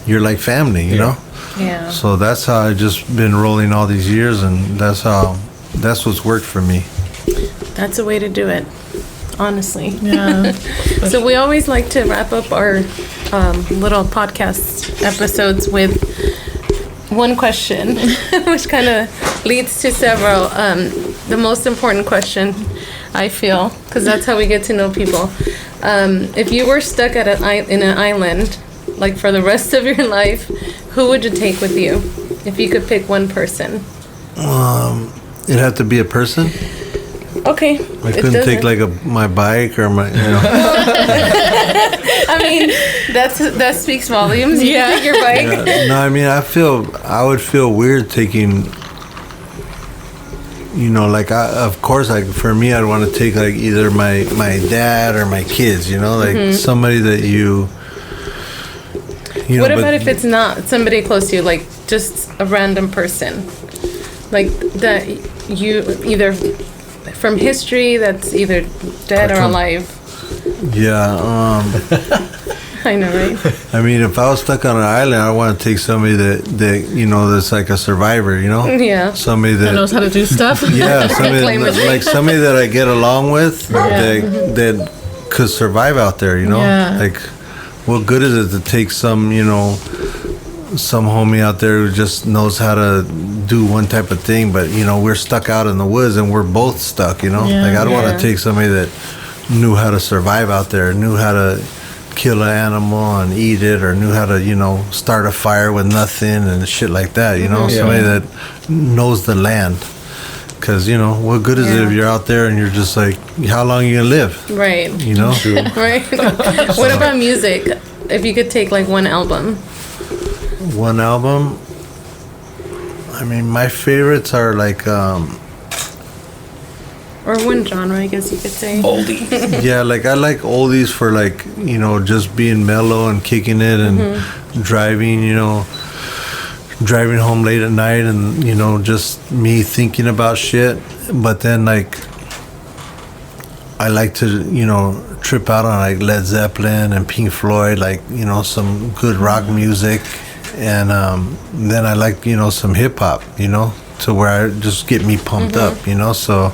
you're like family, you know? Yeah. So that's how I just been rolling all these years, and that's what's worked for me. That's a way to do it, honestly. Yeah. So we always like to wrap up our little podcast episodes with one question, which kind of leads to several. The most important question, I feel, because that's how we get to know people. If you were stuck in an island, like for the rest of your life, who would you take with you? If you could pick one person. It'd have to be a person. Okay. I couldn't take like my bike or my. I mean, that speaks volumes. You can take your bike. Yeah. No, I mean, I would feel weird taking. Like of course, like for me, I'd want to take like either my dad or my kids. Like somebody that you. What about if it's not somebody close to you, like just a random person, like that you either from history that's either dead or alive? Yeah. I know, right? I mean, if I was stuck on an island, I want to take somebody that that's like a survivor. Yeah. Somebody That knows how to do stuff. Yeah, somebody Claim it. like somebody that I get along with that could survive out there. Yeah. Like. What good is it to take some homie out there who just knows how to do one type of thing, but we're stuck out in the woods and we're both stuck. Yeah. Like I don't want to take somebody that knew how to survive out there, knew how to kill an animal and eat it, or knew how to start a fire with nothing and shit like that. Somebody that knows the land. Because, what good is it if you're out there and you're just like, how long are you going to live? Right. True. Right. What about music? If you could take like one album. One album? I mean, my favorites are like, Or one genre, I guess you could say. Oldie. yeah, like I like oldies for like, just being mellow and kicking it and driving home late at night and just me thinking about shit. But then like I like to trip out on like Led Zeppelin and Pink Floyd, like some good rock music. And then I like some hip hop, to where I just get me pumped up, so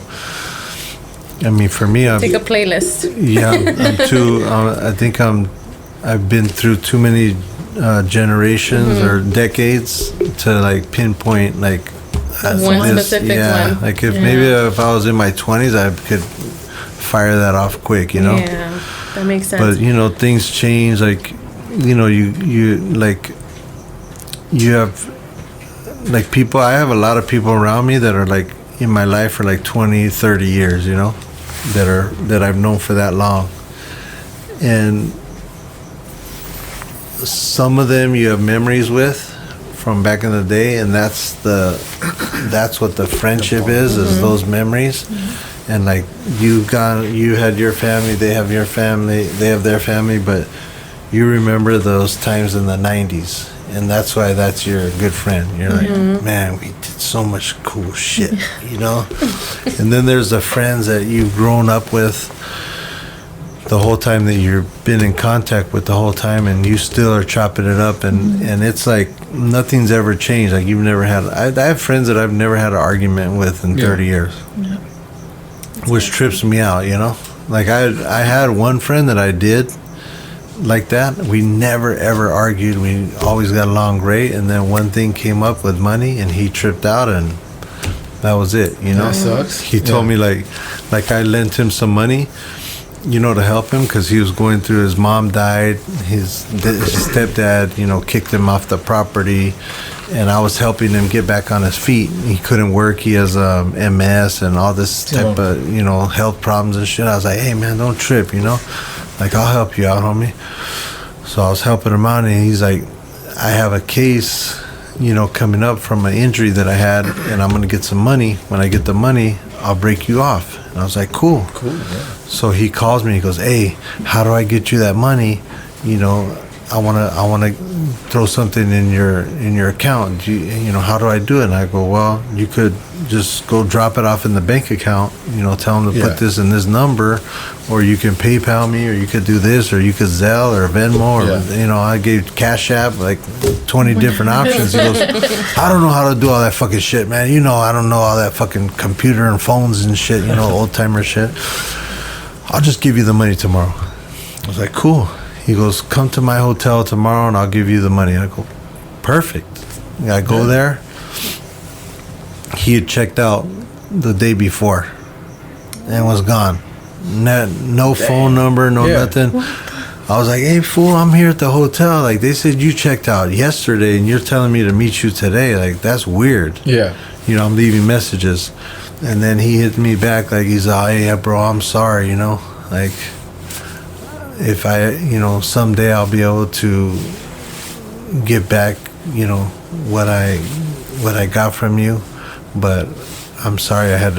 I mean, for me, Take a playlist. yeah, I'm too I think I've been through too many generations or decades to like pinpoint like One specific one. Like maybe if I was in my 20s, I could fire that off quick, Yeah, that makes sense. But things change. Like you have like people. I have a lot of people around me that are like in my life for like 20, 30 years. That I've known for that long, and some of them you have memories with from back in the day, and that's what the friendship is those memories. And like you had your family, they have your family, they have their family, but you remember those times in the 90s, and that's why that's your good friend. You're like, man, we did so much cool shit, And then there's the friends that you've grown up with the whole time that you've been in contact with the whole time, and you still are chopping it up, and it's like nothing's ever changed. Like you've never had. I have friends that I've never had an argument with in 30 years, which trips me out. You know, like I had one friend that I did like that. We never ever argued. We always got along great, and then one thing came up with money, and he tripped out, and that was it. You know, that sucks. He told me like I lent him some money, you know, to help him because he was going through, his mom died, his stepdad, you know, kicked him off the property, and I was helping him get back on his feet. He couldn't work. He has MS and all this type of, you know, health problems and shit. I was like, hey man, don't trip, you know, like I'll help you out, homie. So I was helping him out, and he's like, I have a case, you know, coming up from an injury that I had, and I'm gonna get some money. When I get the money, I'll break you off. And I was like, cool. Yeah. So he calls me, he goes, hey, how do I get you that money? You know, I wanna throw something in your account. You know, how do I do it? And I go, well, you could just go drop it off in the bank account, you know, tell them to put this in this number, or you can PayPal me, or you could do this, or you could Zelle or Venmo, or you know, I gave Cash App, like 20 different options. He goes, I don't know how to do all that fucking shit, man. You know, I don't know all that fucking computer and phones and shit, you know, old timer shit. I'll just give you the money tomorrow. I was like, cool. He goes, come to my hotel tomorrow and I'll give you the money. I go, perfect. I go there. He had checked out the day before and was gone. No phone number, no nothing. I was like, hey, fool, I'm here at the hotel. Like, they said you checked out yesterday and you're telling me to meet you today. Like, that's weird. Yeah. You know, I'm leaving messages. And then he hit me back like, he's like, hey, bro, I'm sorry, you know. Like, if I, you know, someday I'll be able to get back, you know, what I got from you, but I'm sorry I had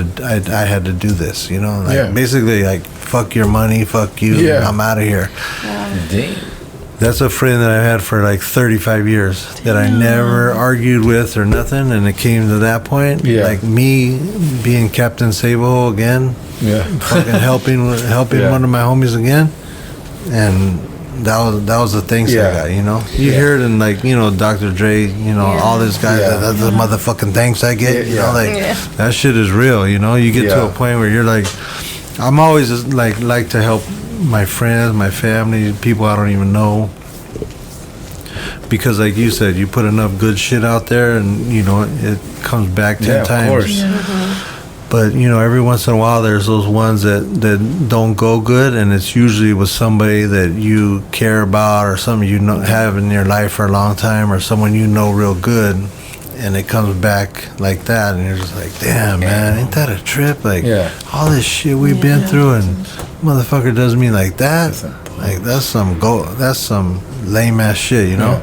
to do this, you know, like basically like fuck your money, fuck you, I'm out of here. Damn. That's a friend that I've had for like 35 years that I never argued with or nothing, and it came to that point, like me being Captain Sable again, fucking helping one of my homies again. And that was the thanks I got, you know. You hear it in, like, you know, Dr. Dre, you know, all these guys, that's the motherfucking thanks I get, you know, like that shit is real, you know. You get to a point where you're like, I'm always just like to help my friends, my family, people I don't even know, because like you said, you put enough good shit out there, and you know it comes back 10 times. Of course. But, you know, every once in a while, there's those ones that don't go good, and it's usually with somebody that you care about, or something you know, have in your life for a long time, or someone you know real good, and it comes back like that, and you're just like, damn, man, ain't that a trip? Like, all this shit we've been through, and motherfucker does me like that? Like, that's some lame-ass shit, you know?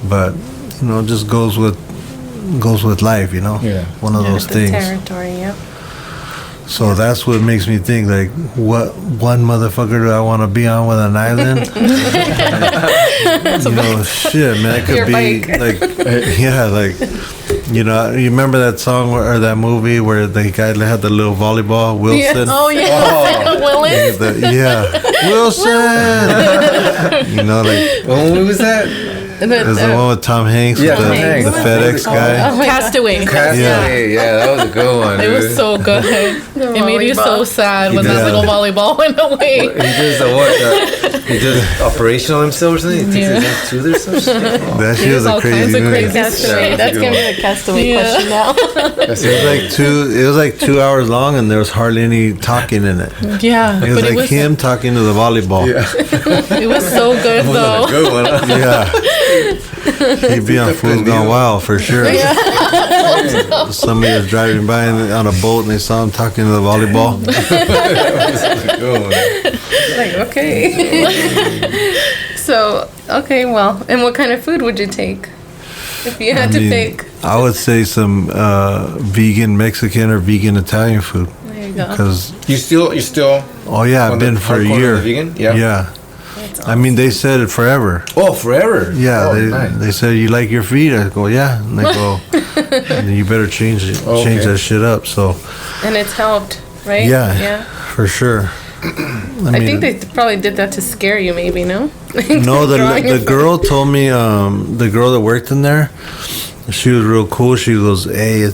But, you know, it just goes with life, you know. One of those things. Territory, So that's what makes me think, like, what one motherfucker do I want to be on with an island? You know, shit, man, it could be like, like, you know, you remember that song or that movie where the guy had the little volleyball, Wilson? Oh yeah, Willis. Wilson. You know, like, what movie was that? There's the one with Tom Hanks, with the FedEx guy. Castaway. That was a good one. It was so good. It made you so sad when that little volleyball went away. He does operational himself or something? He takes his hands to there, some shit? That shit was a crazy movie. Castaway. That's gonna be the Castaway question now. It was like 2 hours long, and there was hardly any talking in it. Yeah, it was like him talking to the volleyball. It was so good though. Good one. He'd be on Fool's Gone Wild for sure. Somebody was driving by on a boat and they saw him talking to the volleyball. Like, okay. So, okay, well, and what kind of food would you take if you had to pick? I would say some vegan Mexican or vegan Italian food. There you go. Because you're still. Oh yeah, I've been for a year. Vegan? Yeah. Awesome. I mean, they said it forever. Oh, forever? Yeah, they said, you like your feet? I go, yeah. And they go, you better change that shit up. So. And it's helped, right? Yeah, for sure. I think they probably did that to scare you, maybe, no? No, the girl told me, the girl that worked in there, she was real cool. She goes, hey,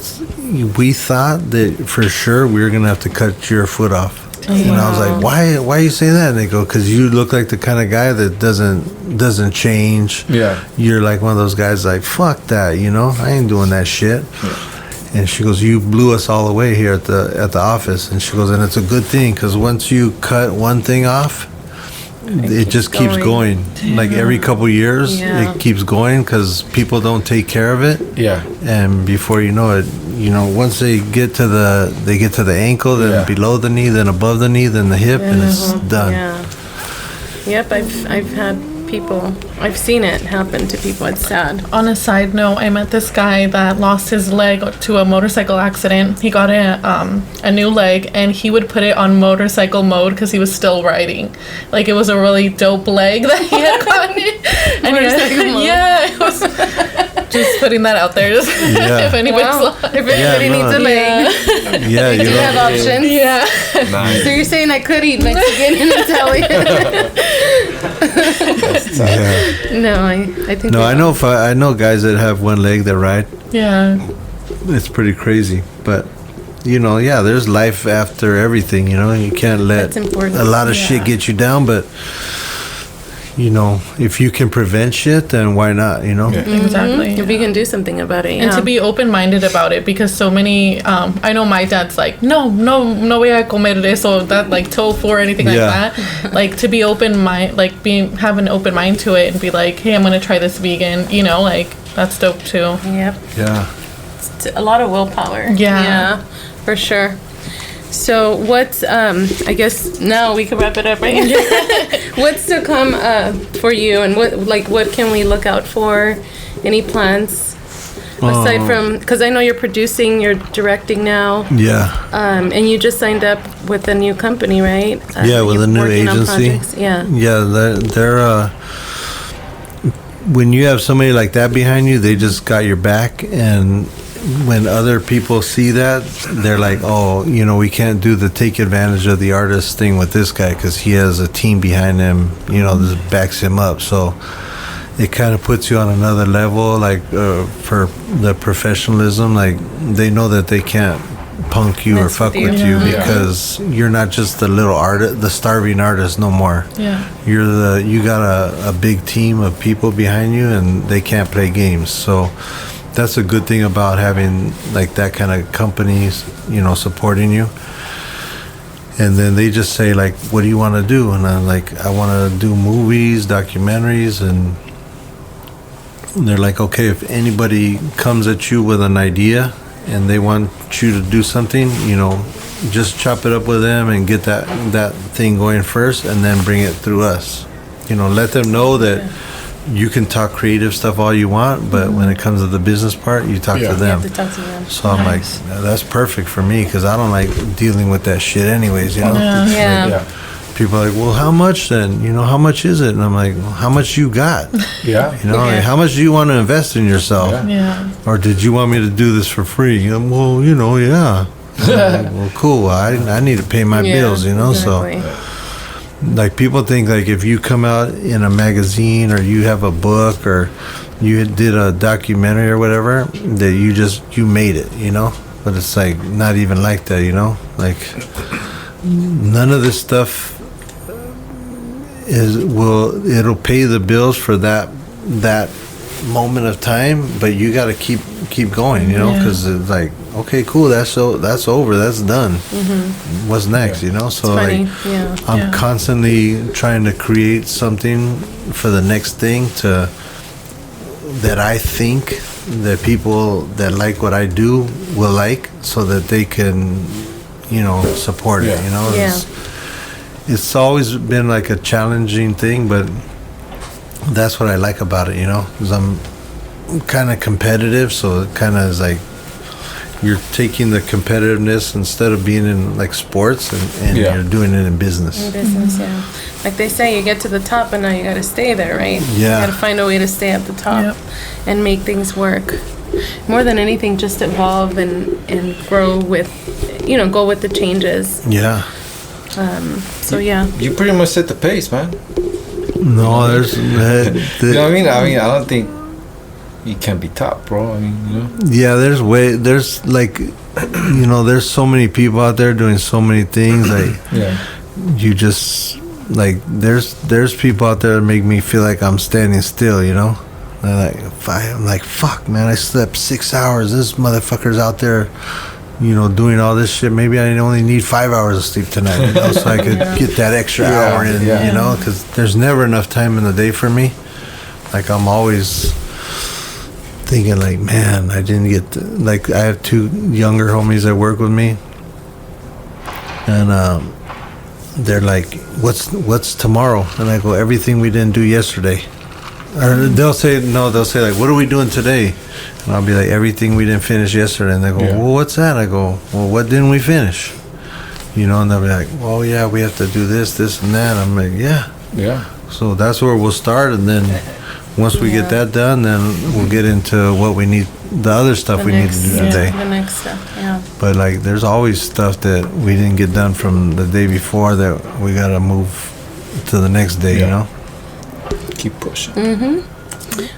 we thought that for sure we were going to have to cut your foot off. And I was like, why you say that? And they go, because you look like the kind of guy that doesn't change. Yeah. You're like one of those guys like, fuck that, you know? I ain't doing that shit. Yeah. And she goes, you blew us all away here at the office. And she goes, and it's a good thing, because once you cut one thing off, it just keeps going. Like every couple years, it keeps going because people don't take care of it. Yeah. And before you know it, once they get to the ankle, then below the knee, then above the knee, then the hip, and it's done. Yeah. Yep, I've seen it happen to people. It's sad. On a side note, I met this guy that lost his leg to a motorcycle accident. He got a new leg, and he would put it on motorcycle mode because he was still riding. Like, it was a really dope leg that he had gotten. And Motorcycle mode. Yeah, it was just putting that out there. Just if anybody needs a leg. Yeah, you have options. Yeah. Nice. So you're saying I could eat Mexican and Italian? No, I think. No, I know guys that have one leg that ride. Yeah. It's pretty crazy, but there's life after everything. You can't let a lot of shit get you down, but if you can prevent shit, then why not? Exactly. If you can do something about it, and to be open-minded about it, because so many, I know my dad's like, no voy a comer eso, that like tofu or anything like that. Like, to be open-minded, like have an open mind to it and be like, hey, I'm gonna try this vegan. Like, that's dope too. Yep. Yeah. It's a lot of willpower. Yeah, for sure. So what's I guess now we can wrap it up, right? What's to come for you, and what can we look out for? Any plans aside from, because I know you're producing, you're directing now. Yeah. And you just signed up with a new company, right? With a new agency. Yeah. Yeah, they're when you have somebody like that behind you, they just got your back. And when other people see that, they're like, oh, we can't do the take advantage of the artist thing with this guy because he has a team behind him, that backs him up. So it kind of puts you on another level, like for the professionalism. Like, they know that they can't punk you or fuck with you because you're not just the little artist, the starving artist no more. Yeah. You got a big team of people behind you, and they can't play games. So that's a good thing about having like that kind of companies, supporting you. And then they just say like, what do you want to do? And I'm like, I want to do movies, documentaries. And they're like, okay, if anybody comes at you with an idea and they want you to do something, just chop it up with them and get that thing going first, and then bring it through us. Let them know that you can talk creative stuff all you want, but when it comes to the business part, you talk to them. You have to talk to them. So I'm like, that's perfect for me, because I don't like dealing with that shit anyways, Yeah. People are like, well, how much then? How much is it? And I'm like, well, how much you got? Yeah. Like, how much do you want to invest in yourself? Yeah. Or did you want me to do this for free? Well, yeah. Like, well, cool. I need to pay my bills, exactly. So like, people think like if you come out in a magazine or you have a book or you did a documentary or whatever, that you made it, but it's like not even like that, like none of this stuff it'll pay the bills for that moment of time, but you got to keep going, because it's like, okay, cool, that's over, that's done. What's next? So like, I'm constantly trying to create something for the next thing that I think that people that like what I do will like, so that they can support it. It's always been like a challenging thing, but that's what I like about it, because I'm kind of competitive. So it kind of is like you're taking the competitiveness instead of being in like sports, and you're doing it in business. Like they say, you get to the top, and now you got to stay there, right? Yeah. You got to find a way to stay at the top and make things work. More than anything, just evolve and grow with, go with the changes. Yeah. So yeah. You pretty much set the pace, man. No, there's. You know what I mean? I don't think you can be top, bro. I mean, you know. Yeah, there's like, you know, there's so many people out there doing so many things. Like, Yeah. you just like there's people out there that make me feel like I'm standing still. You know, I'm like, fuck, man, I slept 6 hours. This motherfucker's out there, you know, doing all this shit. Maybe I only need 5 hours of sleep tonight, you know, so I could get that extra hour in, you know, because there's never enough time in the day for me. Like, I'm always thinking, like, man, I didn't get like, I have 2 younger homies that work with me, and they're like, what's tomorrow? And I go, everything we didn't do yesterday. Or they'll say like, what are we doing today? And I'll be like, everything we didn't finish yesterday. And they go, well, what's that? I go, well, what didn't we finish? You know, and they'll be like, well, yeah, we have to do this and that. I'm like, yeah. So that's where we'll start, and then once we get that done, then we'll get into what we need, the other stuff we need to do today. The next stuff, yeah. But like, there's always stuff that we didn't get done from the day before that we gotta move to the next day, you know? Keep pushing.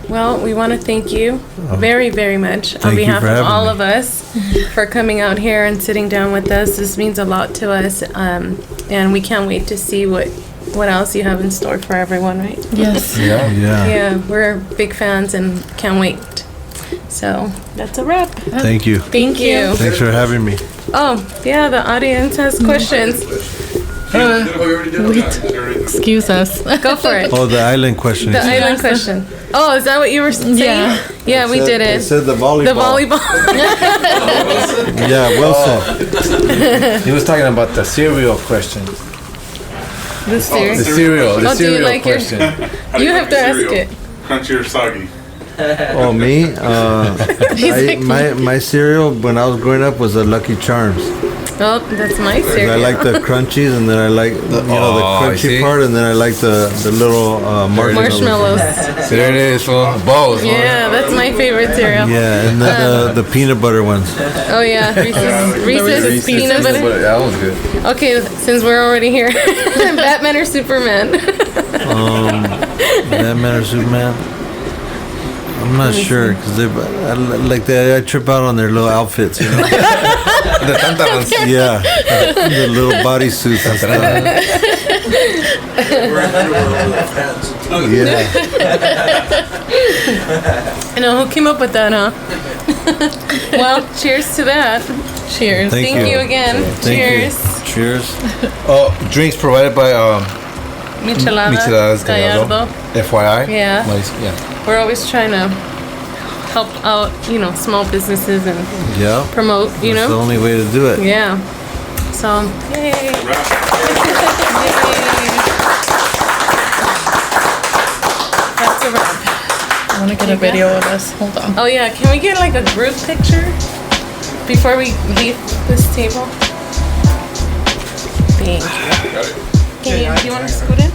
Well, we want to thank you very, very much on you behalf for of having all me. of us for coming out here and sitting down with us. This means a lot to us, and we can't wait to see what else you have in store for everyone, right? Yes. Yeah. Yeah, we're big fans and can't wait. So that's a wrap. Thank you. Thank you. Thanks for having me. Oh, yeah, the audience has questions. Excuse us. Go for it. Oh, the island question. The island question. Oh, is that what you were saying? Yeah. Yeah, we did It it. said the volleyball. The volleyball. Yeah, Wilson. He was talking about the cereal question. The cereal. The cereal. The Oh, do you cereal like your- question. How do You you have like to your ask cereal? it. Crunchy or soggy? Oh, me? My cereal when I was growing up was a Lucky Charms. Oh, that's my 'Cause cereal. I like the crunchies, and then I like the I crunchy see. part, and then I like the little Marshmallows. So there it is, fool. Both. huh? Yeah, that's my favorite cereal. Yeah, and the peanut butter ones. Oh yeah, Reese's peanut butter. That was good. Okay, since we're already here, Batman or Superman? Batman or Superman? I'm not sure, because I trip out on their little outfits, you know? The tantarans. Yeah, the little bodysuits and stuff. Yeah. I know, who came up with that, huh? Well, cheers to that. Cheers. Thank you again. Thank Cheers. you. Cheers. Oh, drinks provided by Micheladas Gallardo. Gallardo. FYI. Yeah. Yeah. We're always trying to help out, small businesses and Yeah. promote, That's the only way to do it. Yeah. So, yay. That's a wrap. I want to get a video of us. Hold on. Oh yeah, can we get like a group picture before we leave this table? Thank you. Do you want to scoot in?